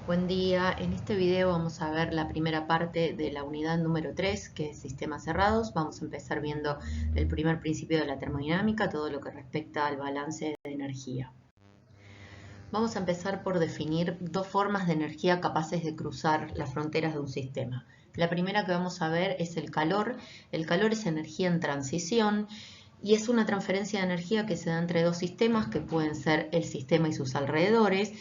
Buen día, en este video vamos a ver la primera parte de la unidad número 3, que es sistemas cerrados. Vamos a empezar viendo el primer principio de la termodinámica, todo lo que respecta al balance de energía. Vamos a empezar por definir dos formas de energía capaces de cruzar las fronteras de un sistema. La primera que vamos a ver es el calor. El calor es energía en transición y es una transferencia de energía que se da entre dos sistemas que pueden ser el sistema y sus alrededores,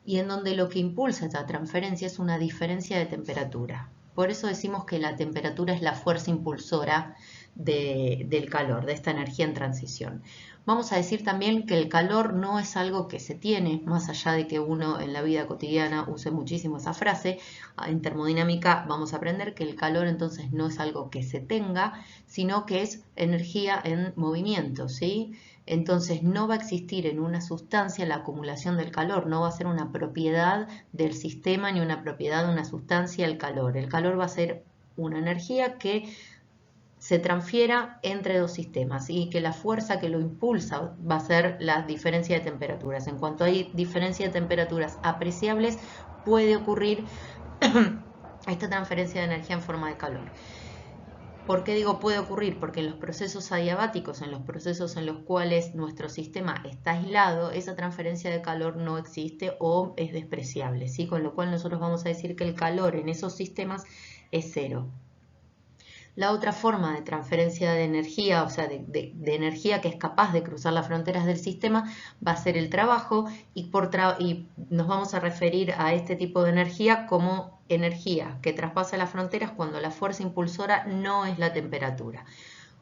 y en donde lo que impulsa esta transferencia es una diferencia de temperatura. Por eso decimos que la temperatura es la fuerza impulsora del calor, de esta energía en transición. Vamos a decir también que el calor no es algo que se tiene, más allá de que uno en la vida cotidiana use muchísimo esa frase. En termodinámica vamos a aprender que el calor entonces no es algo que se tenga, sino que es energía en movimiento, ¿sí? Entonces no va a existir en una sustancia la acumulación del calor, no va a ser una propiedad del sistema ni una propiedad de una sustancia el calor. El calor va a ser una energía que se transfiera entre dos sistemas y que la fuerza que lo impulsa va a ser la diferencia de temperaturas. En cuanto hay diferencia de temperaturas apreciables, puede ocurrir esta transferencia de energía en forma de calor. ¿Por qué digo puede ocurrir? Porque en los procesos adiabáticos, en los procesos en los cuales nuestro sistema está aislado, esa transferencia de calor no existe o es despreciable, ¿sí? Con lo cual nosotros vamos a decir que el calor en esos sistemas es cero. La otra forma de transferencia de energía, o sea, de energía que es capaz de cruzar las fronteras del sistema, va a ser el trabajo, y nos vamos a referir a este tipo de energía como energía que traspasa las fronteras cuando la fuerza impulsora no es la temperatura.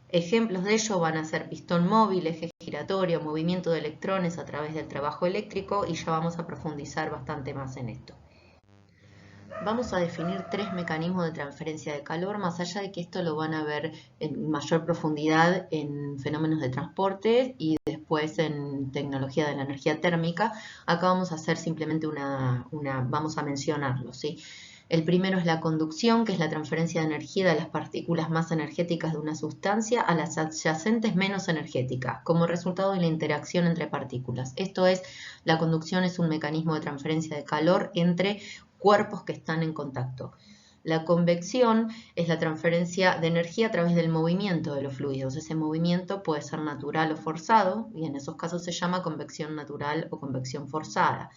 Ejemplos de ello van a ser pistón móvil, eje giratorio, movimiento de electrones a través del trabajo eléctrico, y ya vamos a profundizar bastante más en esto. Vamos a definir tres mecanismos de transferencia de calor, más allá de que esto lo van a ver en mayor profundidad en fenómenos de transporte y después en tecnología de la energía térmica. Acá vamos a hacer simplemente vamos a mencionarlo, ¿sí? El primero es la conducción, que es la transferencia de energía de las partículas más energéticas de una sustancia a las adyacentes menos energéticas, como resultado de la interacción entre partículas. Esto es, la conducción es un mecanismo de transferencia de calor entre cuerpos que están en contacto. La convección es la transferencia de energía a través del movimiento de los fluidos. Ese movimiento puede ser natural o forzado, y en esos casos se llama convección natural o convección forzada.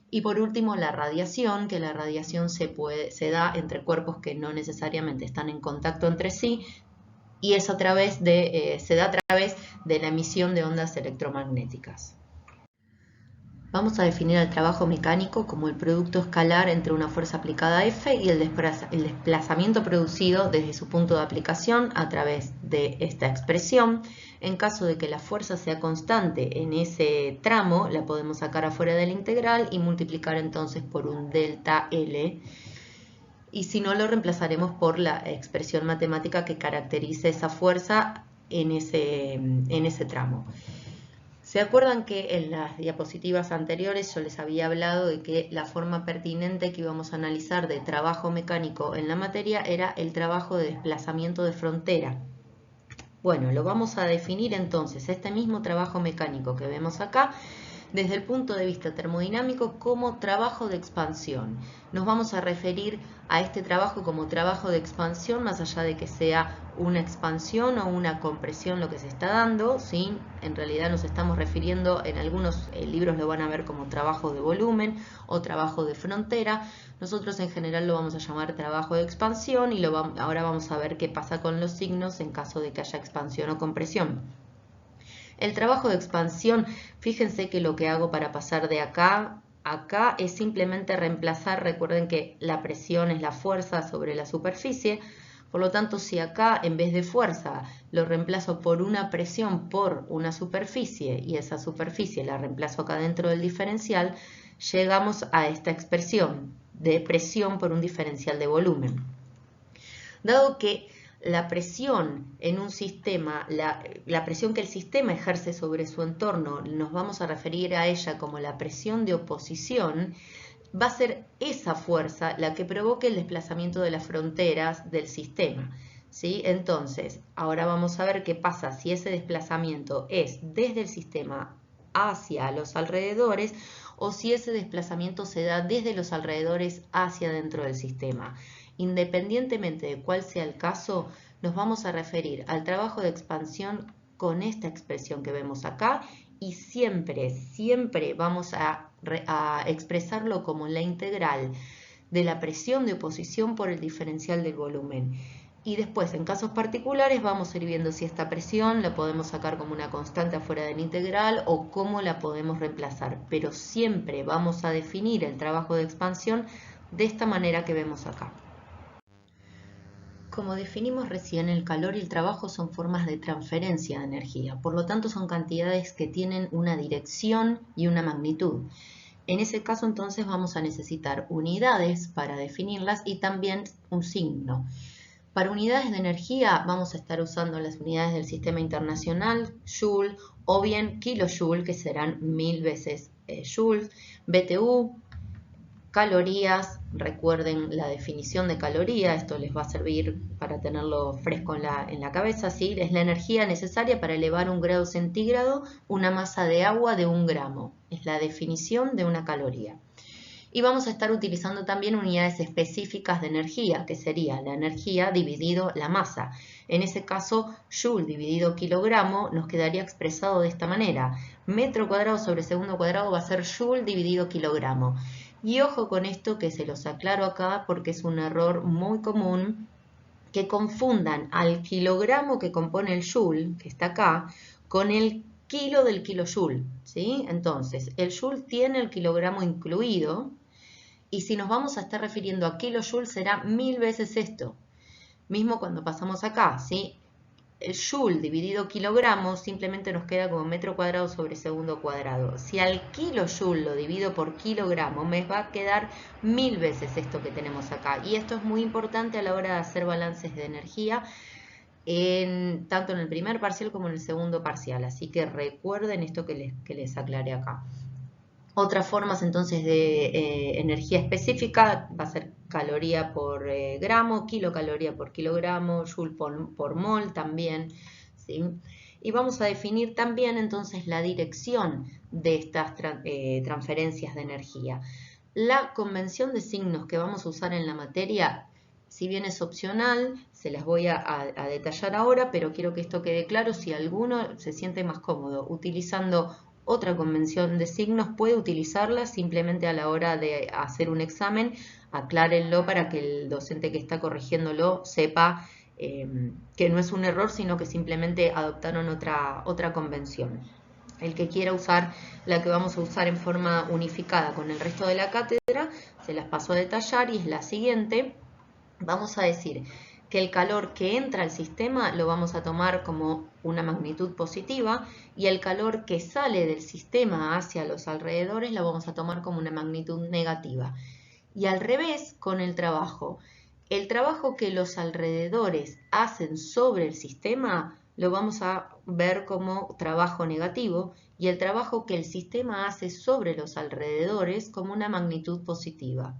Y por último, la radiación, que la radiación se da entre cuerpos que no necesariamente están en contacto entre sí, y es se da a través de la emisión de ondas electromagnéticas. Vamos a definir el trabajo mecánico como el producto escalar entre una fuerza aplicada F y el desplazamiento producido desde su punto de aplicación a través de esta expresión. En caso de que la fuerza sea constante en ese tramo, la podemos sacar afuera de la integral y multiplicar entonces por un delta L. Y si no, lo reemplazaremos por la expresión matemática que caracterice esa fuerza en ese tramo. ¿Se acuerdan que en las diapositivas anteriores yo les había hablado de que la forma pertinente que íbamos a analizar de trabajo mecánico en la materia era el trabajo de desplazamiento de frontera? Bueno, lo vamos a definir entonces, este mismo trabajo mecánico que vemos acá, desde el punto de vista termodinámico como trabajo de expansión. Nos vamos a referir a este trabajo como trabajo de expansión, más allá de que sea una expansión o una compresión lo que se está dando, ¿sí? En realidad nos estamos refiriendo, en algunos libros lo van a ver como trabajo de volumen o trabajo de frontera. Nosotros en general lo vamos a llamar trabajo de expansión, y ahora vamos a ver qué pasa con los signos en caso de que haya expansión o compresión. El trabajo de expansión, fíjense que lo que hago para pasar de acá a acá es simplemente reemplazar. Recuerden que la presión es la fuerza sobre la superficie, por lo tanto si acá en vez de fuerza lo reemplazo por una presión por una superficie y esa superficie la reemplazo acá dentro del diferencial, llegamos a esta expresión de presión por un diferencial de volumen. Dado que la presión en un sistema, la presión que el sistema ejerce sobre su entorno, nos vamos a referir a ella como la presión de oposición, va a ser esa fuerza la que provoque el desplazamiento de las fronteras del sistema, ¿sí? Entonces, ahora vamos a ver qué pasa si ese desplazamiento es desde el sistema hacia los alrededores o si ese desplazamiento se da desde los alrededores hacia dentro del sistema. Independientemente de cuál sea el caso, nos vamos a referir al trabajo de expansión con esta expresión que vemos acá y siempre vamos a expresarlo como la integral de la presión de oposición por el diferencial del volumen. Y después, en casos particulares, vamos a ir viendo si esta presión la podemos sacar como una constante afuera de la integral o cómo la podemos reemplazar. Pero siempre vamos a definir el trabajo de expansión de esta manera que vemos acá. Como definimos recién, el calor y el trabajo son formas de transferencia de energía, por lo tanto son cantidades que tienen una dirección y una magnitud. En ese caso entonces vamos a necesitar unidades para definirlas y también un signo. Para unidades de energía vamos a estar usando las unidades del sistema internacional, Joule, o bien kilojoule, que serán 1000 veces Joule, BTU, calorías, recuerden la definición de caloría, esto les va a servir para tenerlo fresco en la cabeza, ¿sí? Es la energía necesaria para elevar 1 grado centígrado una masa de agua de 1 gramo, es la definición de una caloría. Y vamos a estar utilizando también unidades específicas de energía, que sería la energía dividido la masa. En ese caso, Joule dividido kilogramo nos quedaría expresado de esta manera. Metro cuadrado sobre segundo cuadrado va a ser Joule dividido kilogramo. Y ojo con esto que se los aclaro acá porque es un error muy común que confundan al kilogramo que compone el Joule, que está acá, con el kilo del kilojoule, ¿sí? Entonces, el Joule tiene el kilogramo incluido, y si nos vamos a estar refiriendo a kilojoule será 1000 veces esto. Mismo cuando pasamos acá, ¿sí? El joule dividido kilogramo simplemente nos queda como metro cuadrado sobre segundo cuadrado. Si al kilojoule lo divido por kilogramo, me va a quedar 1000 veces esto que tenemos acá. Y esto es muy importante a la hora de hacer balances de energía, tanto en el primer parcial como en el segundo parcial. Así que recuerden esto que les aclaré acá. Otras formas entonces de energía específica va a ser caloría por gramo, kilocaloría por kilogramo, joule por mol también, ¿sí? Y vamos a definir también entonces la dirección de estas transferencias de energía. La convención de signos que vamos a usar en la materia, si bien es opcional, se las voy a detallar ahora, pero quiero que esto quede claro. Si alguno se siente más cómodo utilizando otra convención de signos, puede utilizarla simplemente a la hora de hacer un examen, aclárenlo para que el docente que está corrigiéndolo sepa que no es un error, sino que simplemente adoptaron otra convención. El que quiera usar la que vamos a usar en forma unificada con el resto de la cátedra, se las paso a detallar y es la siguiente. Vamos a decir que el calor que entra al sistema lo vamos a tomar como una magnitud positiva y el calor que sale del sistema hacia los alrededores lo vamos a tomar como una magnitud negativa. Y al revés con el trabajo. El trabajo que los alrededores hacen sobre el sistema lo vamos a ver como trabajo negativo y el trabajo que el sistema hace sobre los alrededores como una magnitud positiva.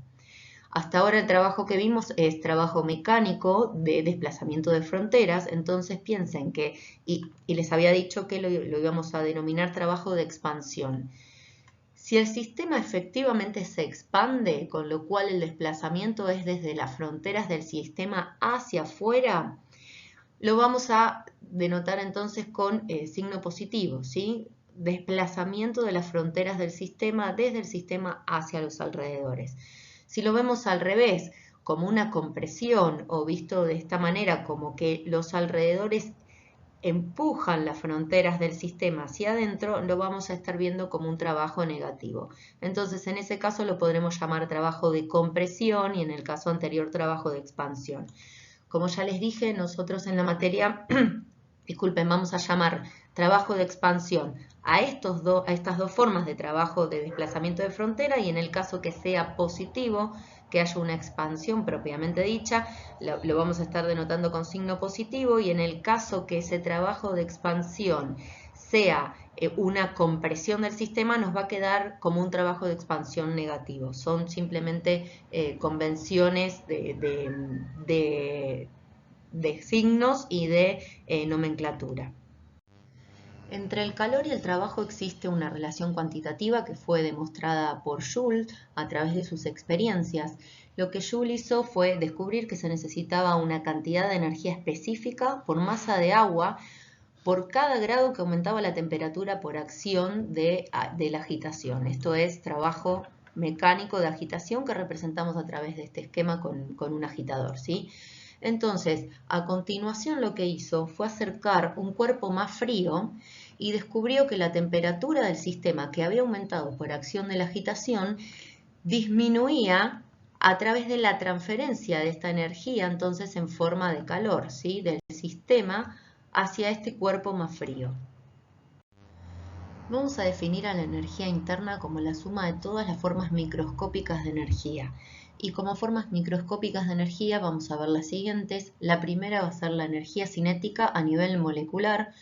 Hasta ahora el trabajo que vimos es trabajo mecánico de desplazamiento de fronteras, entonces piensen que, y les había dicho que lo íbamos a denominar trabajo de expansión. Si el sistema efectivamente se expande, con lo cual el desplazamiento es desde las fronteras del sistema hacia afuera, lo vamos a denotar entonces con signo positivo, ¿sí? Desplazamiento de las fronteras del sistema desde el sistema hacia los alrededores. Si lo vemos al revés, como una compresión o visto de esta manera, como que los alrededores empujan las fronteras del sistema hacia adentro, lo vamos a estar viendo como un trabajo negativo. Entonces, en ese caso lo podremos llamar trabajo de compresión y en el caso anterior trabajo de expansión. Como ya les dije, nosotros en la materia, disculpen, vamos a llamar trabajo de expansión a estas dos formas de trabajo de desplazamiento de frontera y en el caso que sea positivo, que haya una expansión propiamente dicha, lo vamos a estar denotando con signo positivo y en el caso que ese trabajo de expansión sea una compresión del sistema, nos va a quedar como un trabajo de expansión negativo. Son simplemente convenciones de signos y de nomenclatura. Entre el calor y el trabajo existe una relación cuantitativa que fue demostrada por Joule a través de sus experiencias. Lo que Joule hizo fue descubrir que se necesitaba una cantidad de energía específica por masa de agua por cada grado que aumentaba la temperatura por acción de la agitación. Esto es trabajo mecánico de agitación que representamos a través de este esquema con un agitador, ¿sí? Entonces, a continuación lo que hizo fue acercar un cuerpo más frío y descubrió que la temperatura del sistema, que había aumentado por acción de la agitación, disminuía a través de la transferencia de esta energía, entonces en forma de calor, ¿sí? Del sistema hacia este cuerpo más frío. Vamos a definir a la energía interna como la suma de todas las formas microscópicas de energía. Y como formas microscópicas de energía vamos a ver las siguientes. La primera va a ser la energía cinética a nivel molecular.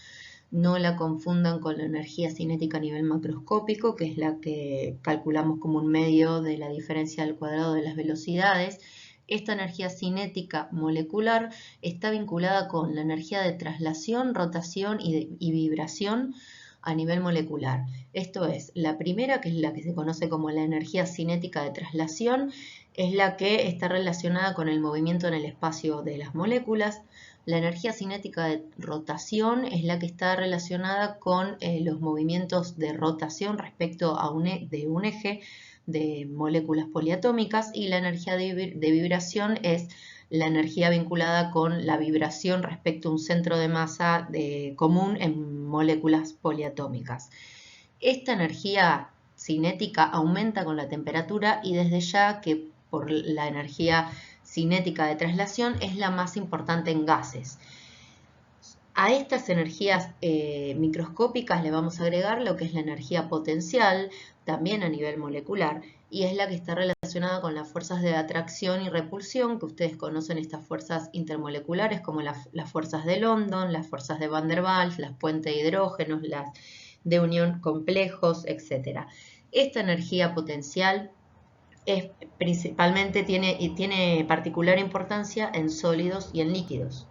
No la confundan con la energía cinética a nivel macroscópico, que es la que calculamos como un medio de la diferencia al cuadrado de las velocidades. Esta energía cinética molecular está vinculada con la energía de traslación, rotación y vibración a nivel molecular. Esto es, la primera, que es la que se conoce como la energía cinética de traslación, es la que está relacionada con el movimiento en el espacio de las moléculas. La energía cinética de rotación es la que está relacionada con los movimientos de rotación respecto a de un eje de moléculas poliatómicas, y la energía de vibración es la energía vinculada con la vibración respecto a un centro de masa común en moléculas poliatómicas. Esta energía cinética aumenta con la temperatura y desde ya que por la energía cinética de traslación es la más importante en gases. A estas energías microscópicas le vamos a agregar lo que es la energía potencial, también a nivel molecular, y es la que está relacionada con las fuerzas de atracción y repulsión, que ustedes conocen estas fuerzas intermoleculares como las fuerzas de London, las fuerzas de Van der Waals, las puentes de hidrógenos, las de unión complejos, etc. Esta energía potencial tiene particular importancia en sólidos y en líquidos.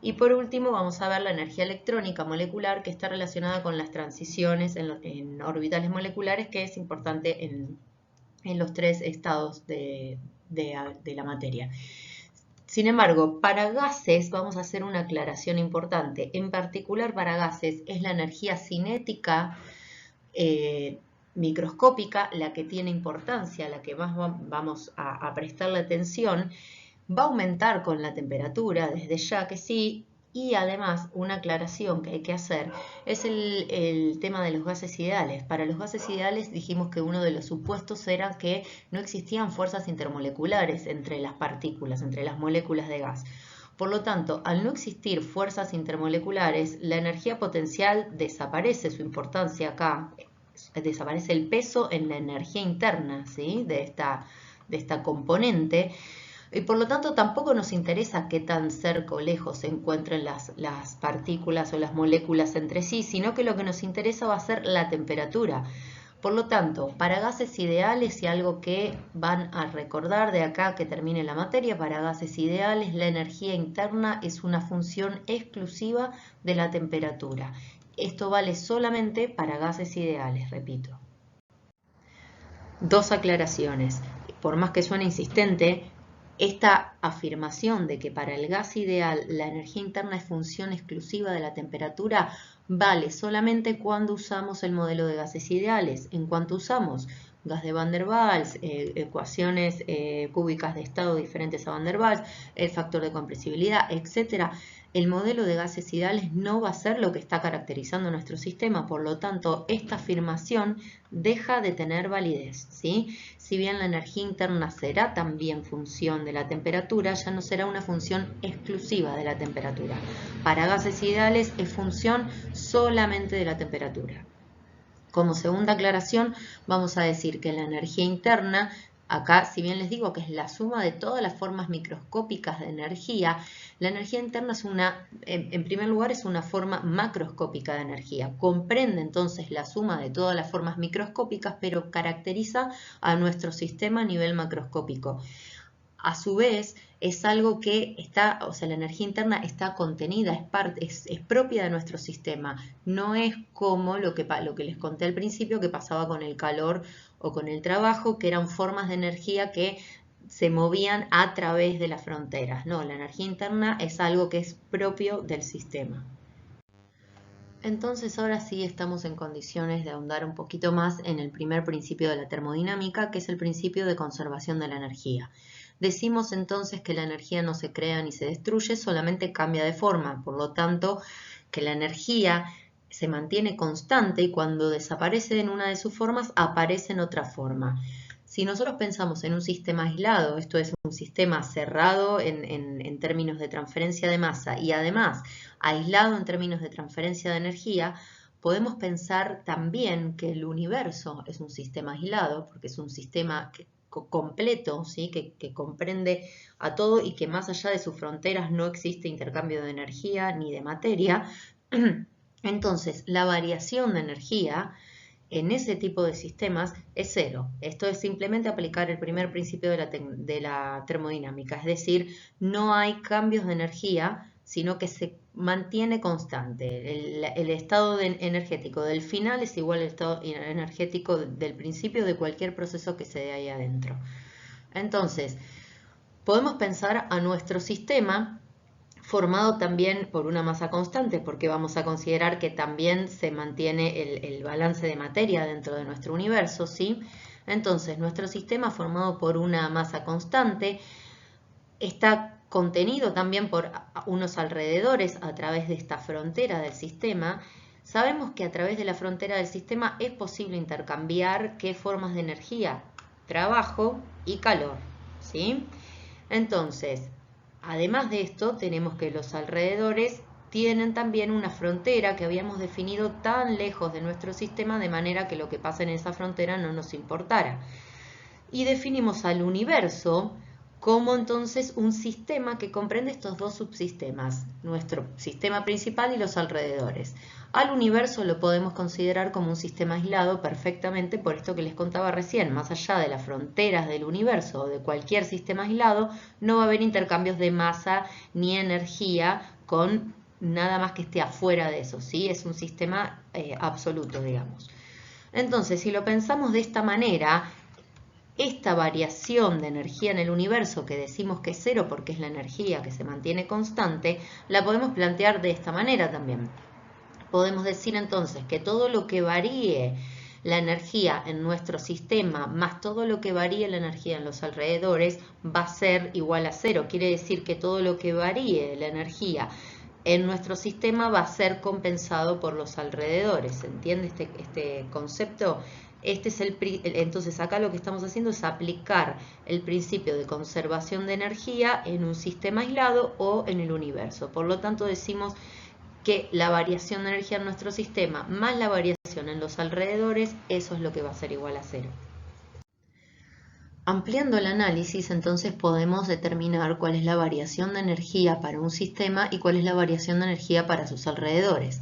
Y por último vamos a ver la energía electrónica molecular, que está relacionada con las transiciones en orbitales moleculares, que es importante en los tres estados de la materia. Sin embargo, para gases vamos a hacer una aclaración importante. En particular para gases es la energía cinética microscópica la que tiene importancia, la que más vamos a prestarle atención. Va a aumentar con la temperatura, desde ya que sí, y además una aclaración que hay que hacer es el tema de los gases ideales. Para los gases ideales dijimos que uno de los supuestos era que no existían fuerzas intermoleculares entre las partículas, entre las moléculas de gas. Por lo tanto, al no existir fuerzas intermoleculares, la energía potencial desaparece, su importancia acá, desaparece el peso en la energía interna, ¿sí? de esta componente. Y por lo tanto tampoco nos interesa qué tan cerca o lejos se encuentren las partículas o las moléculas entre sí, sino que lo que nos interesa va a ser la temperatura. Por lo tanto, para gases ideales, y algo que van a recordar de acá que termine la materia, para gases ideales la energía interna es una función exclusiva de la temperatura. Esto vale solamente para gases ideales, repito. Dos aclaraciones. Por más que suene insistente, esta afirmación de que para el gas ideal la energía interna es función exclusiva de la temperatura vale solamente cuando usamos el modelo de gases ideales. En cuanto usamos gas de Van der Waals, ecuaciones cúbicas de estado diferentes a Van der Waals, el factor de compresibilidad, etc., el modelo de gases ideales no va a ser lo que está caracterizando nuestro sistema. Por lo tanto, esta afirmación deja de tener validez, ¿sí? Si bien la energía interna será también función de la temperatura, ya no será una función exclusiva de la temperatura. Para gases ideales es función solamente de la temperatura. Como segunda aclaración, vamos a decir que la energía interna, acá, si bien les digo que es la suma de todas las formas microscópicas de energía, la energía interna es en primer lugar, es una forma macroscópica de energía. Comprende entonces la suma de todas las formas microscópicas, pero caracteriza a nuestro sistema a nivel macroscópico. a su vez es algo que está, o sea, la energía interna está contenida, es propia de nuestro sistema. No es como lo que les conté al principio que pasaba con el calor o con el trabajo, que eran formas de energía que se movían a través de las fronteras. No, la energía interna es algo que es propio del sistema. Entonces ahora sí estamos en condiciones de ahondar un poquito más en el primer principio de la termodinámica, que es el principio de conservación de la energía. Decimos entonces que la energía no se crea ni se destruye, solamente cambia de forma. Por lo tanto, que la energía se mantiene constante y cuando desaparece en una de sus formas, aparece en otra forma. Si nosotros pensamos en un sistema aislado, esto es un sistema cerrado en términos de transferencia de masa y además aislado en términos de transferencia de energía, podemos pensar también que el universo es un sistema aislado, porque es un sistema completo, ¿sí? que comprende a todo y que más allá de sus fronteras no existe intercambio de energía ni de materia. Entonces, la variación de energía en ese tipo de sistemas es cero. Esto es simplemente aplicar el primer principio de la termodinámica, es decir, no hay cambios de energía, sino que se mantiene constante. El estado energético del final es igual al estado energético del principio de cualquier proceso que se dé ahí adentro. Entonces, podemos pensar a nuestro sistema formado también por una masa constante, porque vamos a considerar que también se mantiene el balance de materia dentro de nuestro universo, ¿sí? Entonces, nuestro sistema formado por una masa constante está contenido también por unos alrededores a través de esta frontera del sistema. Sabemos que a través de la frontera del sistema es posible intercambiar qué formas de energía, trabajo y calor, ¿sí? Entonces, además de esto, tenemos que los alrededores tienen también una frontera que habíamos definido tan lejos de nuestro sistema de manera que lo que pasa en esa frontera no nos importara. Y definimos al universo como entonces un sistema que comprende estos dos subsistemas, nuestro sistema principal y los alrededores. Al universo lo podemos considerar como un sistema aislado perfectamente por esto que les contaba recién, más allá de las fronteras del universo o de cualquier sistema aislado, no va a haber intercambios de masa ni energía con nada más que esté afuera de eso, ¿sí? Es un sistema absoluto, digamos. Entonces, si lo pensamos de esta manera, esta variación de energía en el universo, que decimos que es cero porque es la energía que se mantiene constante, la podemos plantear de esta manera también. Podemos decir entonces que todo lo que varíe la energía en nuestro sistema más todo lo que varíe la energía en los alrededores va a ser igual a cero. Quiere decir que todo lo que varíe la energía en nuestro sistema va a ser compensado por los alrededores. ¿Se entiende este concepto? Entonces acá lo que estamos haciendo es aplicar el principio de conservación de energía en un sistema aislado o en el universo. Por lo tanto decimos que la variación de energía en nuestro sistema más la variación en los alrededores, eso es lo que va a ser igual a cero. Ampliando el análisis, entonces podemos determinar cuál es la variación de energía para un sistema y cuál es la variación de energía para sus alrededores.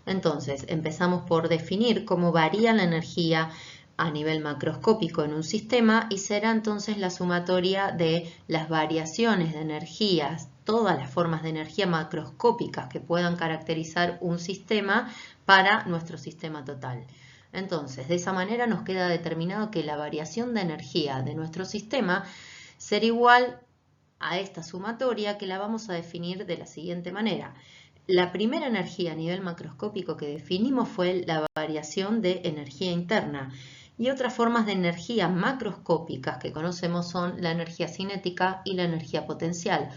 Entonces, empezamos por definir cómo varía la energía a nivel macroscópico en un sistema y será entonces la sumatoria de las variaciones de energías, todas las formas de energía macroscópicas que puedan caracterizar un sistema para nuestro sistema total. Entonces, de esa manera nos queda determinado que la variación de energía de nuestro sistema será igual a esta sumatoria que la vamos a definir de la siguiente manera. La primera energía a nivel macroscópico que definimos fue la variación de energía interna. Y otras formas de energía macroscópicas que conocemos son la energía cinética y la energía potencial.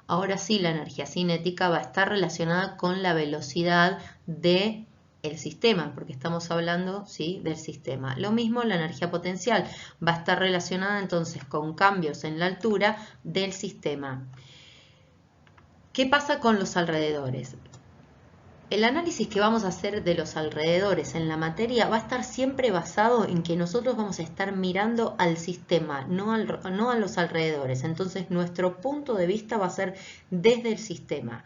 Ahora sí, la energía cinética va a estar relacionada con la velocidad del sistema, porque estamos hablando, ¿sí?, del sistema. Lo mismo la energía potencial va a estar relacionada entonces con cambios en la altura del sistema. ¿Qué pasa con los alrededores? El análisis que vamos a hacer de los alrededores en la materia va a estar siempre basado en que nosotros vamos a estar mirando al sistema, no a los alrededores. Entonces nuestro punto de vista va a ser desde el sistema.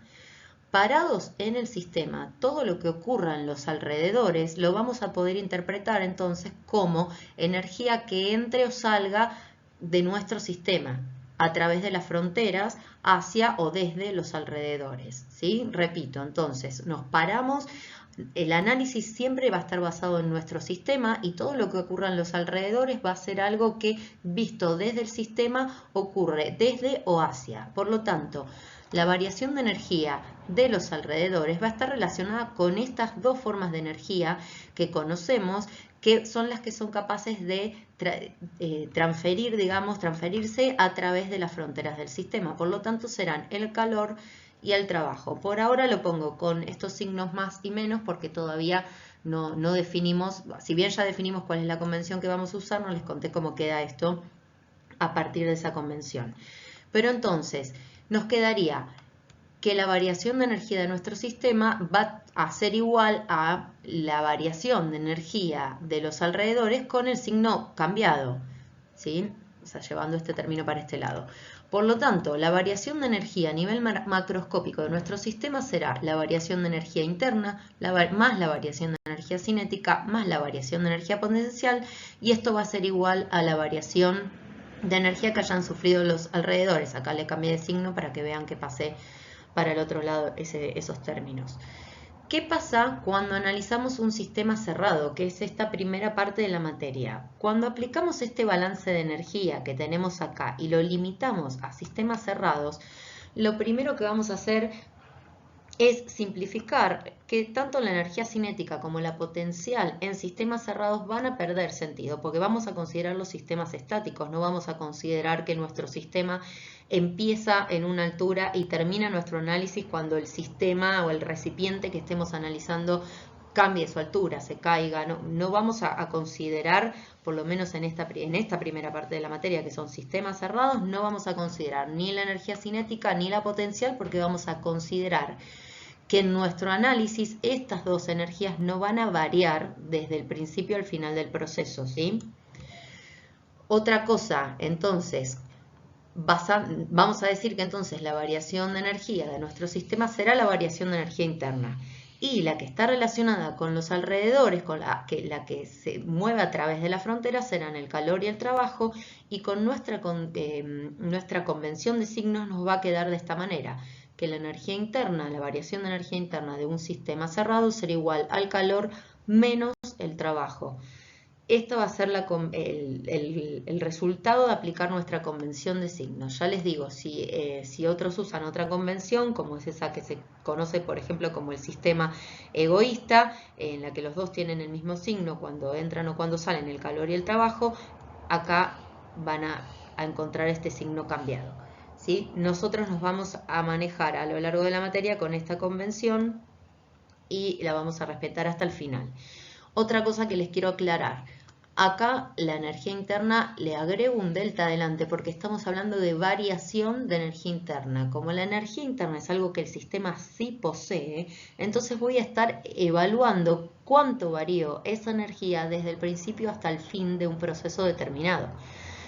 Parados en el sistema, todo lo que ocurra en los alrededores lo vamos a poder interpretar entonces como energía que entre o salga de nuestro sistema. a través de las fronteras hacia o desde los alrededores, ¿sí? Repito, entonces nos paramos, el análisis siempre va a estar basado en nuestro sistema y todo lo que ocurra en los alrededores va a ser algo que visto desde el sistema ocurre desde o hacia. Por lo tanto, la variación de energía de los alrededores va a estar relacionada con estas dos formas de energía que conocemos, que son las que son capaces de transferirse a través de las fronteras del sistema. Por lo tanto, serán el calor y el trabajo. Por ahora lo pongo con estos signos más y menos porque todavía no definimos, si bien ya definimos cuál es la convención que vamos a usar, no les conté cómo queda esto a partir de esa convención. Pero entonces, nos quedaría que la variación de energía de nuestro sistema va a ser igual a la variación de energía de los alrededores con el signo cambiado, ¿sí? O sea, llevando este término para este lado. Por lo tanto, la variación de energía a nivel macroscópico de nuestro sistema será la variación de energía interna más la variación de energía cinética más la variación de energía potencial, y esto va a ser igual a la variación de energía que hayan sufrido los alrededores. Acá le cambié de signo para que vean que pasé para el otro lado esos términos. ¿Qué pasa cuando analizamos un sistema cerrado, que es esta primera parte de la materia? Cuando aplicamos este balance de energía que tenemos acá y lo limitamos a sistemas cerrados, lo primero que vamos a hacer es simplificar que tanto la energía cinética como la potencial en sistemas cerrados van a perder sentido, porque vamos a considerar los sistemas estáticos, no vamos a considerar que nuestro sistema empieza en una altura y termina nuestro análisis cuando el sistema o el recipiente que estemos analizando cambie su altura, se caiga. No vamos a considerar, por lo menos en esta primera parte de la materia, que son sistemas cerrados, no vamos a considerar ni la energía cinética ni la potencial, porque vamos a considerar que en nuestro análisis estas dos energías no van a variar desde el principio al final del proceso, ¿sí? Otra cosa, entonces, vamos a decir que entonces la variación de energía de nuestro sistema será la variación de energía interna. Y la que está relacionada con los alrededores, con la que se mueve a través de la frontera, serán el calor y el trabajo, y con nuestra convención de signos nos va a quedar de esta manera, que la energía interna, la variación de energía interna de un sistema cerrado será igual al calor menos el trabajo. Esto va a ser el resultado de aplicar nuestra convención de signos. Ya les digo, si otros usan otra convención, como es esa que se conoce, por ejemplo, como el sistema egoísta, en la que los dos tienen el mismo signo cuando entran o cuando salen, el calor y el trabajo, acá van a encontrar este signo cambiado, ¿sí? Nosotros nos vamos a manejar a lo largo de la materia con esta convención y la vamos a respetar hasta el final. Otra cosa que les quiero aclarar, acá la energía interna le agrego un delta adelante porque estamos hablando de variación de energía interna. Como la energía interna es algo que el sistema sí posee, entonces voy a estar evaluando cuánto varió esa energía desde el principio hasta el fin de un proceso determinado.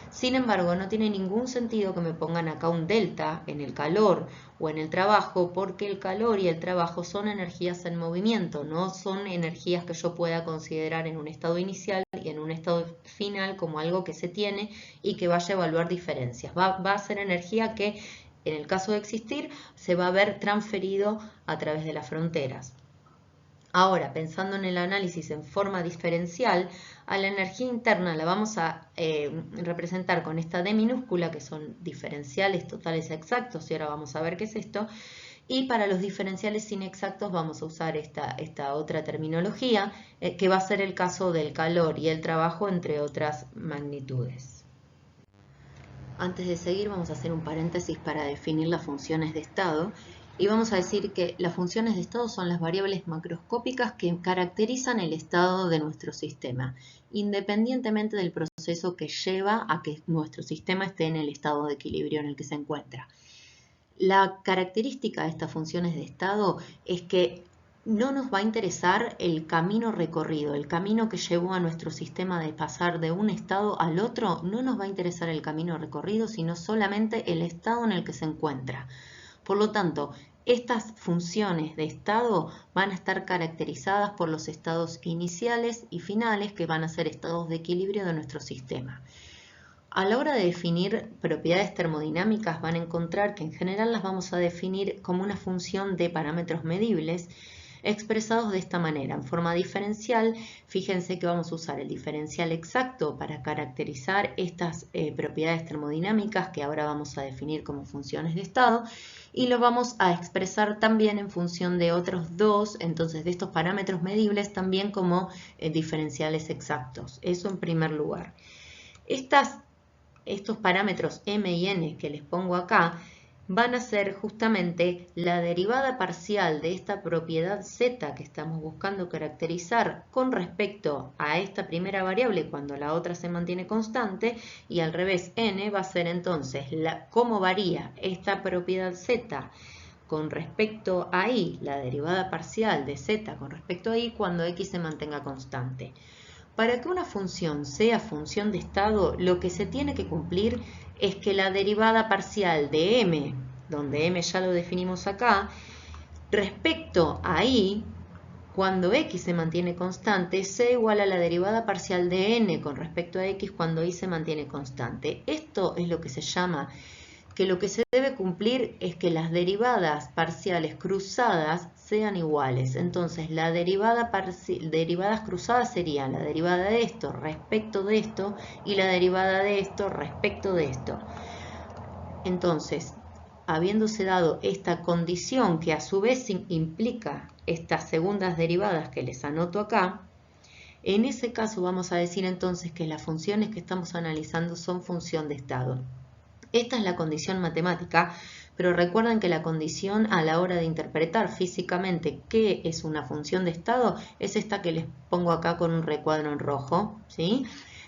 Sin embargo, no tiene ningún sentido que me pongan acá un delta en el calor o en el trabajo, porque el calor y el trabajo son energías en movimiento, no son energías que yo pueda considerar en un estado inicial y en un estado final como algo que se tiene y que vaya a evaluar diferencias. Va a ser energía que, en el caso de existir, se va a ver transferido a través de las fronteras. Ahora, pensando en el análisis en forma diferencial, a la energía interna la vamos a representar con esta D minúscula, que son diferenciales totales exactos, y ahora vamos a ver qué es esto. Y para los diferenciales inexactos vamos a usar esta otra terminología, que va a ser el caso del calor y el trabajo, entre otras magnitudes. Antes de seguir, vamos a hacer un paréntesis para definir las funciones de estado. Y vamos a decir que las funciones de estado son las variables macroscópicas que caracterizan el estado de nuestro sistema, independientemente del proceso que lleva a que nuestro sistema esté en el estado de equilibrio en el que se encuentra. La característica de estas funciones de estado es que no nos va a interesar el camino recorrido, el camino que llevó a nuestro sistema de pasar de un estado al otro, no nos va a interesar el camino recorrido, sino solamente el estado en el que se encuentra. Por lo tanto, estas funciones de estado van a estar caracterizadas por los estados iniciales y finales, que van a ser estados de equilibrio de nuestro sistema. A la hora de definir propiedades termodinámicas van a encontrar que en general las vamos a definir como una función de parámetros medibles expresados de esta manera, en forma diferencial. Fíjense que vamos a usar el diferencial exacto para caracterizar estas propiedades termodinámicas que ahora vamos a definir como funciones de estado, y lo vamos a expresar también en función de otros dos, entonces de estos parámetros medibles, también como diferenciales exactos. Eso en primer lugar. Estos parámetros m y n que les pongo acá van a ser justamente la derivada parcial de esta propiedad z que estamos buscando caracterizar con respecto a esta primera variable cuando la otra se mantiene constante, y al revés, n va a ser entonces cómo varía esta propiedad z con respecto a y, la derivada parcial de z con respecto a y cuando x se mantenga constante. Para que una función sea función de estado, lo que se tiene que cumplir es que la derivada parcial de m, donde m ya lo definimos acá, respecto a y, cuando x se mantiene constante, sea igual a la derivada parcial de n con respecto a x cuando y se mantiene constante. Esto es lo que se llama que lo que se debe cumplir es que las derivadas parciales cruzadas sean iguales. Entonces, las derivadas cruzadas serían la derivada de esto respecto de esto y la derivada de esto respecto de esto. Entonces, habiéndose dado esta condición que a su vez implica estas segundas derivadas que les anoto acá, en ese caso vamos a decir entonces que las funciones que estamos analizando son función de estado. Esta es la condición matemática, pero recuerden que la condición a la hora de interpretar físicamente qué es una función de estado es esta que les pongo acá con un recuadro en rojo, ¿sí?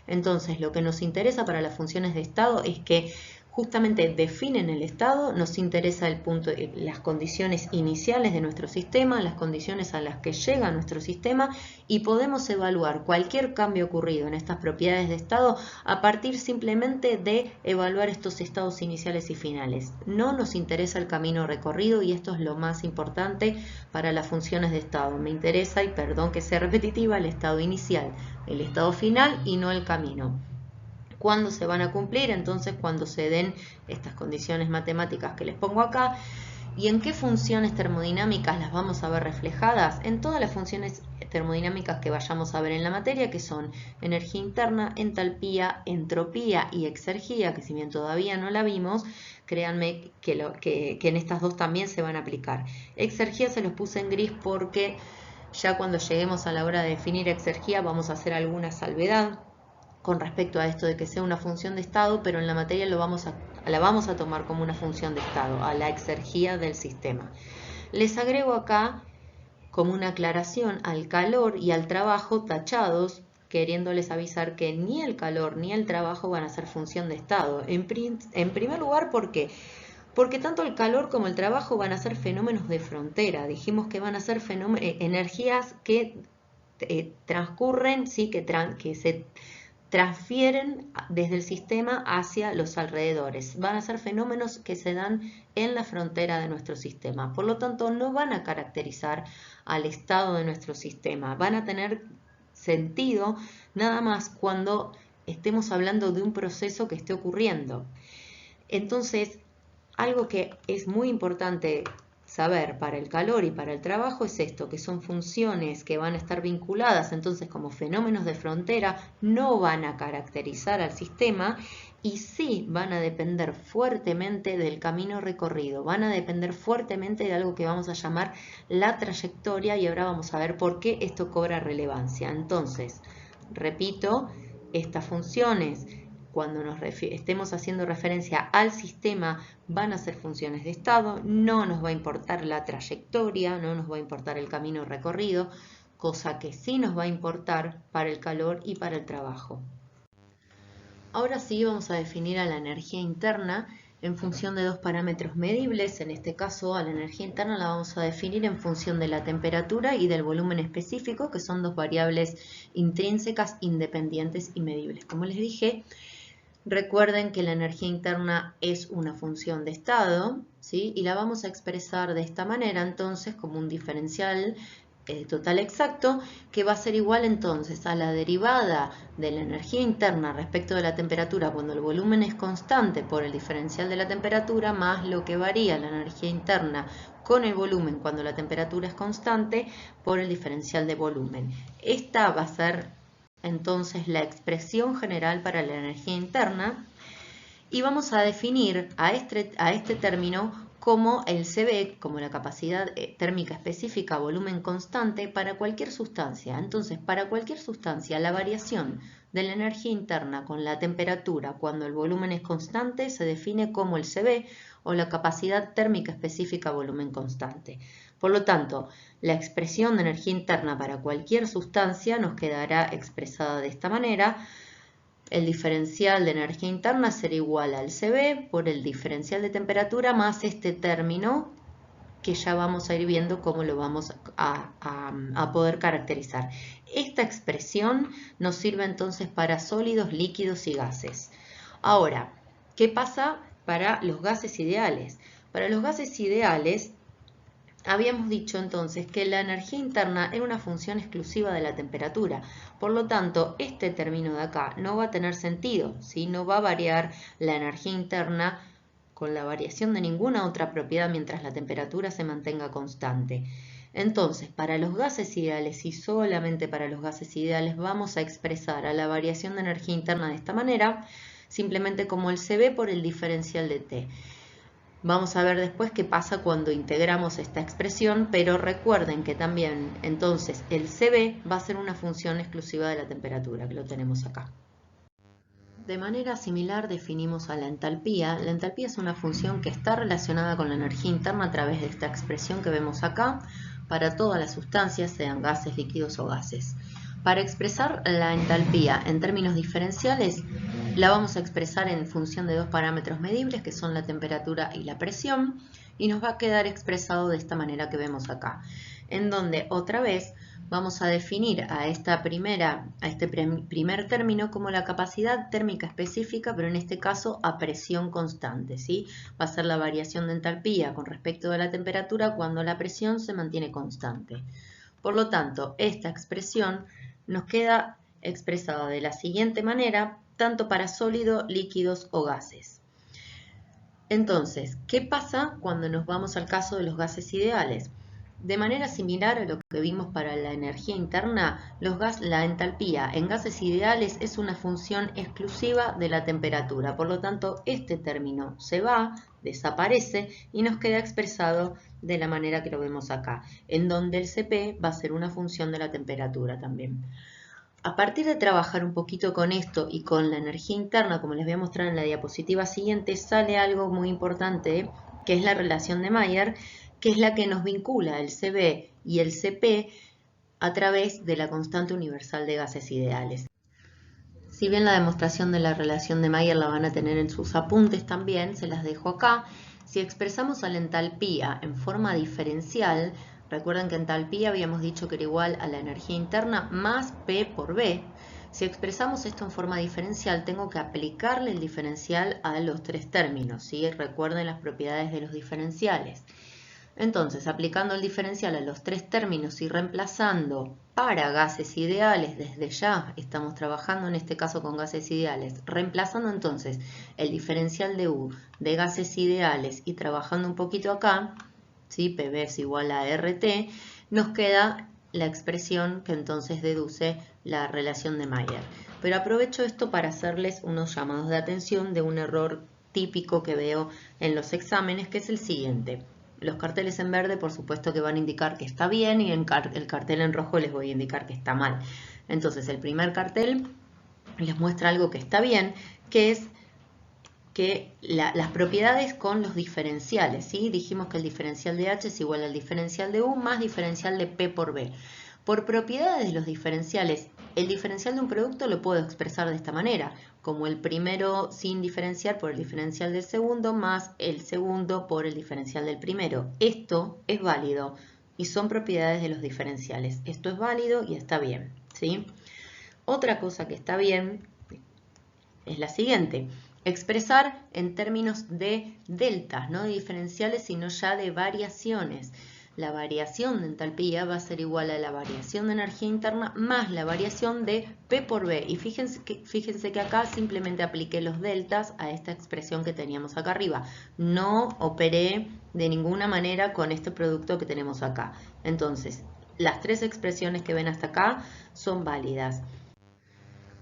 Entonces, lo que nos interesa para las funciones de estado es que justamente definen el estado, nos interesa el punto, las condiciones iniciales de nuestro sistema, las condiciones a las que llega nuestro sistema, y podemos evaluar cualquier cambio ocurrido en estas propiedades de estado a partir simplemente de evaluar estos estados iniciales y finales. No nos interesa el camino recorrido, y esto es lo más importante para las funciones de estado. Me interesa, y perdón que sea repetitiva, el estado inicial, el estado final y no el camino. ¿Cuándo se van a cumplir? Entonces, cuando se den estas condiciones matemáticas que les pongo acá. ¿Y en qué funciones termodinámicas las vamos a ver reflejadas? En todas las funciones termodinámicas que vayamos a ver en la materia, que son energía interna, entalpía, entropía y exergía, que si bien todavía no la vimos, créanme que en estas dos también se van a aplicar. Exergía se los puse en gris porque ya cuando lleguemos a la hora de definir exergía vamos a hacer alguna salvedad con respecto a esto de que sea una función de estado, pero en la materia la vamos a tomar como una función de estado, a la exergía del sistema. Les agrego acá como una aclaración al calor y al trabajo tachados, queriéndoles avisar que ni el calor ni el trabajo van a ser función de estado. En primer lugar, ¿por qué? Porque tanto el calor como el trabajo van a ser fenómenos de frontera. Dijimos que van a ser energías que transcurren, ¿sí? que se transfieren desde el sistema hacia los alrededores. Van a ser fenómenos que se dan en la frontera de nuestro sistema. Por lo tanto, no van a caracterizar al estado de nuestro sistema. Van a tener sentido nada más cuando estemos hablando de un proceso que esté ocurriendo. Entonces, algo que es muy importante saber para el calor y para el trabajo es esto, que son funciones que van a estar vinculadas entonces como fenómenos de frontera, no van a caracterizar al sistema y sí van a depender fuertemente del camino recorrido, van a depender fuertemente de algo que vamos a llamar la trayectoria, y ahora vamos a ver por qué esto cobra relevancia. Entonces, repito, estas funciones, cuando estemos haciendo referencia al sistema, van a ser funciones de estado, no nos va a importar la trayectoria, no nos va a importar el camino recorrido, cosa que sí nos va a importar para el calor y para el trabajo. Ahora sí vamos a definir a la energía interna en función de dos parámetros medibles. En este caso, a la energía interna la vamos a definir en función de la temperatura y del volumen específico, que son dos variables intrínsecas, independientes y medibles. Como les dije, recuerden que la energía interna es una función de estado, ¿sí? Y la vamos a expresar de esta manera, entonces, como un diferencial total exacto, que va a ser igual entonces a la derivada de la energía interna respecto de la temperatura cuando el volumen es constante por el diferencial de la temperatura, más lo que varía la energía interna con el volumen cuando la temperatura es constante por el diferencial de volumen. Esta va a ser entonces la expresión general para la energía interna, y vamos a definir a este término como el CB, como la capacidad térmica específica volumen constante para cualquier sustancia. Entonces, para cualquier sustancia, la variación de la energía interna con la temperatura cuando el volumen es constante se define como el CB, o la capacidad térmica específica volumen constante. Por lo tanto, la expresión de energía interna para cualquier sustancia nos quedará expresada de esta manera. El diferencial de energía interna será igual al CB por el diferencial de temperatura más este término que ya vamos a ir viendo cómo lo vamos a poder caracterizar. Esta expresión nos sirve entonces para sólidos, líquidos y gases. Ahora, ¿qué pasa para los gases ideales? Para los gases ideales, habíamos dicho entonces que la energía interna era una función exclusiva de la temperatura. Por lo tanto, este término de acá no va a tener sentido, ¿sí? No va a variar la energía interna con la variación de ninguna otra propiedad mientras la temperatura se mantenga constante. Entonces, para los gases ideales y solamente para los gases ideales vamos a expresar a la variación de energía interna de esta manera, simplemente como el CB por el diferencial de T. Vamos a ver después qué pasa cuando integramos esta expresión, pero recuerden que también entonces el CB va a ser una función exclusiva de la temperatura, que lo tenemos acá. De manera similar definimos a la entalpía. La entalpía es una función que está relacionada con la energía interna a través de esta expresión que vemos acá para todas las sustancias, sean gases, líquidos o gases. Para expresar la entalpía en términos diferenciales, la vamos a expresar en función de dos parámetros medibles, que son la temperatura y la presión, y nos va a quedar expresado de esta manera que vemos acá, en donde otra vez vamos a definir a este primer término como la capacidad térmica específica, pero en este caso a presión constante, ¿sí? Va a ser la variación de entalpía con respecto a la temperatura cuando la presión se mantiene constante. Por lo tanto, esta expresión nos queda expresada de la siguiente manera, tanto para sólidos, líquidos o gases. Entonces, ¿qué pasa cuando nos vamos al caso de los gases ideales? De manera similar a lo que vimos para la energía interna, la entalpía en gases ideales es una función exclusiva de la temperatura. Por lo tanto, este término se va, desaparece y nos queda expresado de la manera que lo vemos acá, en donde el CP va a ser una función de la temperatura también. A partir de trabajar un poquito con esto y con la energía interna, como les voy a mostrar en la diapositiva siguiente, sale algo muy importante, que es la relación de Mayer, que es la que nos vincula el CB y el CP a través de la constante universal de gases ideales. Si bien la demostración de la relación de Mayer la van a tener en sus apuntes también, se las dejo acá. Si expresamos a la entalpía en forma diferencial, recuerden que entalpía habíamos dicho que era igual a la energía interna más P por B. Si expresamos esto en forma diferencial, tengo que aplicarle el diferencial a los tres términos, ¿sí? Recuerden las propiedades de los diferenciales. Entonces, aplicando el diferencial a los tres términos y reemplazando para gases ideales, desde ya estamos trabajando en este caso con gases ideales, reemplazando entonces el diferencial de U de gases ideales y trabajando un poquito acá, ¿sí? PB es igual a RT, nos queda la expresión que entonces deduce la relación de Mayer. Pero aprovecho esto para hacerles unos llamados de atención de un error típico que veo en los exámenes, que es el siguiente. Los carteles en verde, por supuesto que van a indicar que está bien, y el cartel en rojo les voy a indicar que está mal. Entonces, el primer cartel les muestra algo que está bien, que es que las propiedades con los diferenciales, ¿sí? Dijimos que el diferencial de H es igual al diferencial de U más diferencial de P por B. Por propiedades de los diferenciales, el diferencial de un producto lo puedo expresar de esta manera, como el primero sin diferenciar por el diferencial del segundo más el segundo por el diferencial del primero. Esto es válido y son propiedades de los diferenciales. Esto es válido y está bien, ¿sí? Otra cosa que está bien es la siguiente. Expresar en términos de deltas, no de diferenciales, sino ya de variaciones. la variación de entalpía va a ser igual a la variación de energía interna más la variación de P por B. Y fíjense que acá simplemente apliqué los deltas a esta expresión que teníamos acá arriba. No operé de ninguna manera con este producto que tenemos acá. Entonces, las tres expresiones que ven hasta acá son válidas.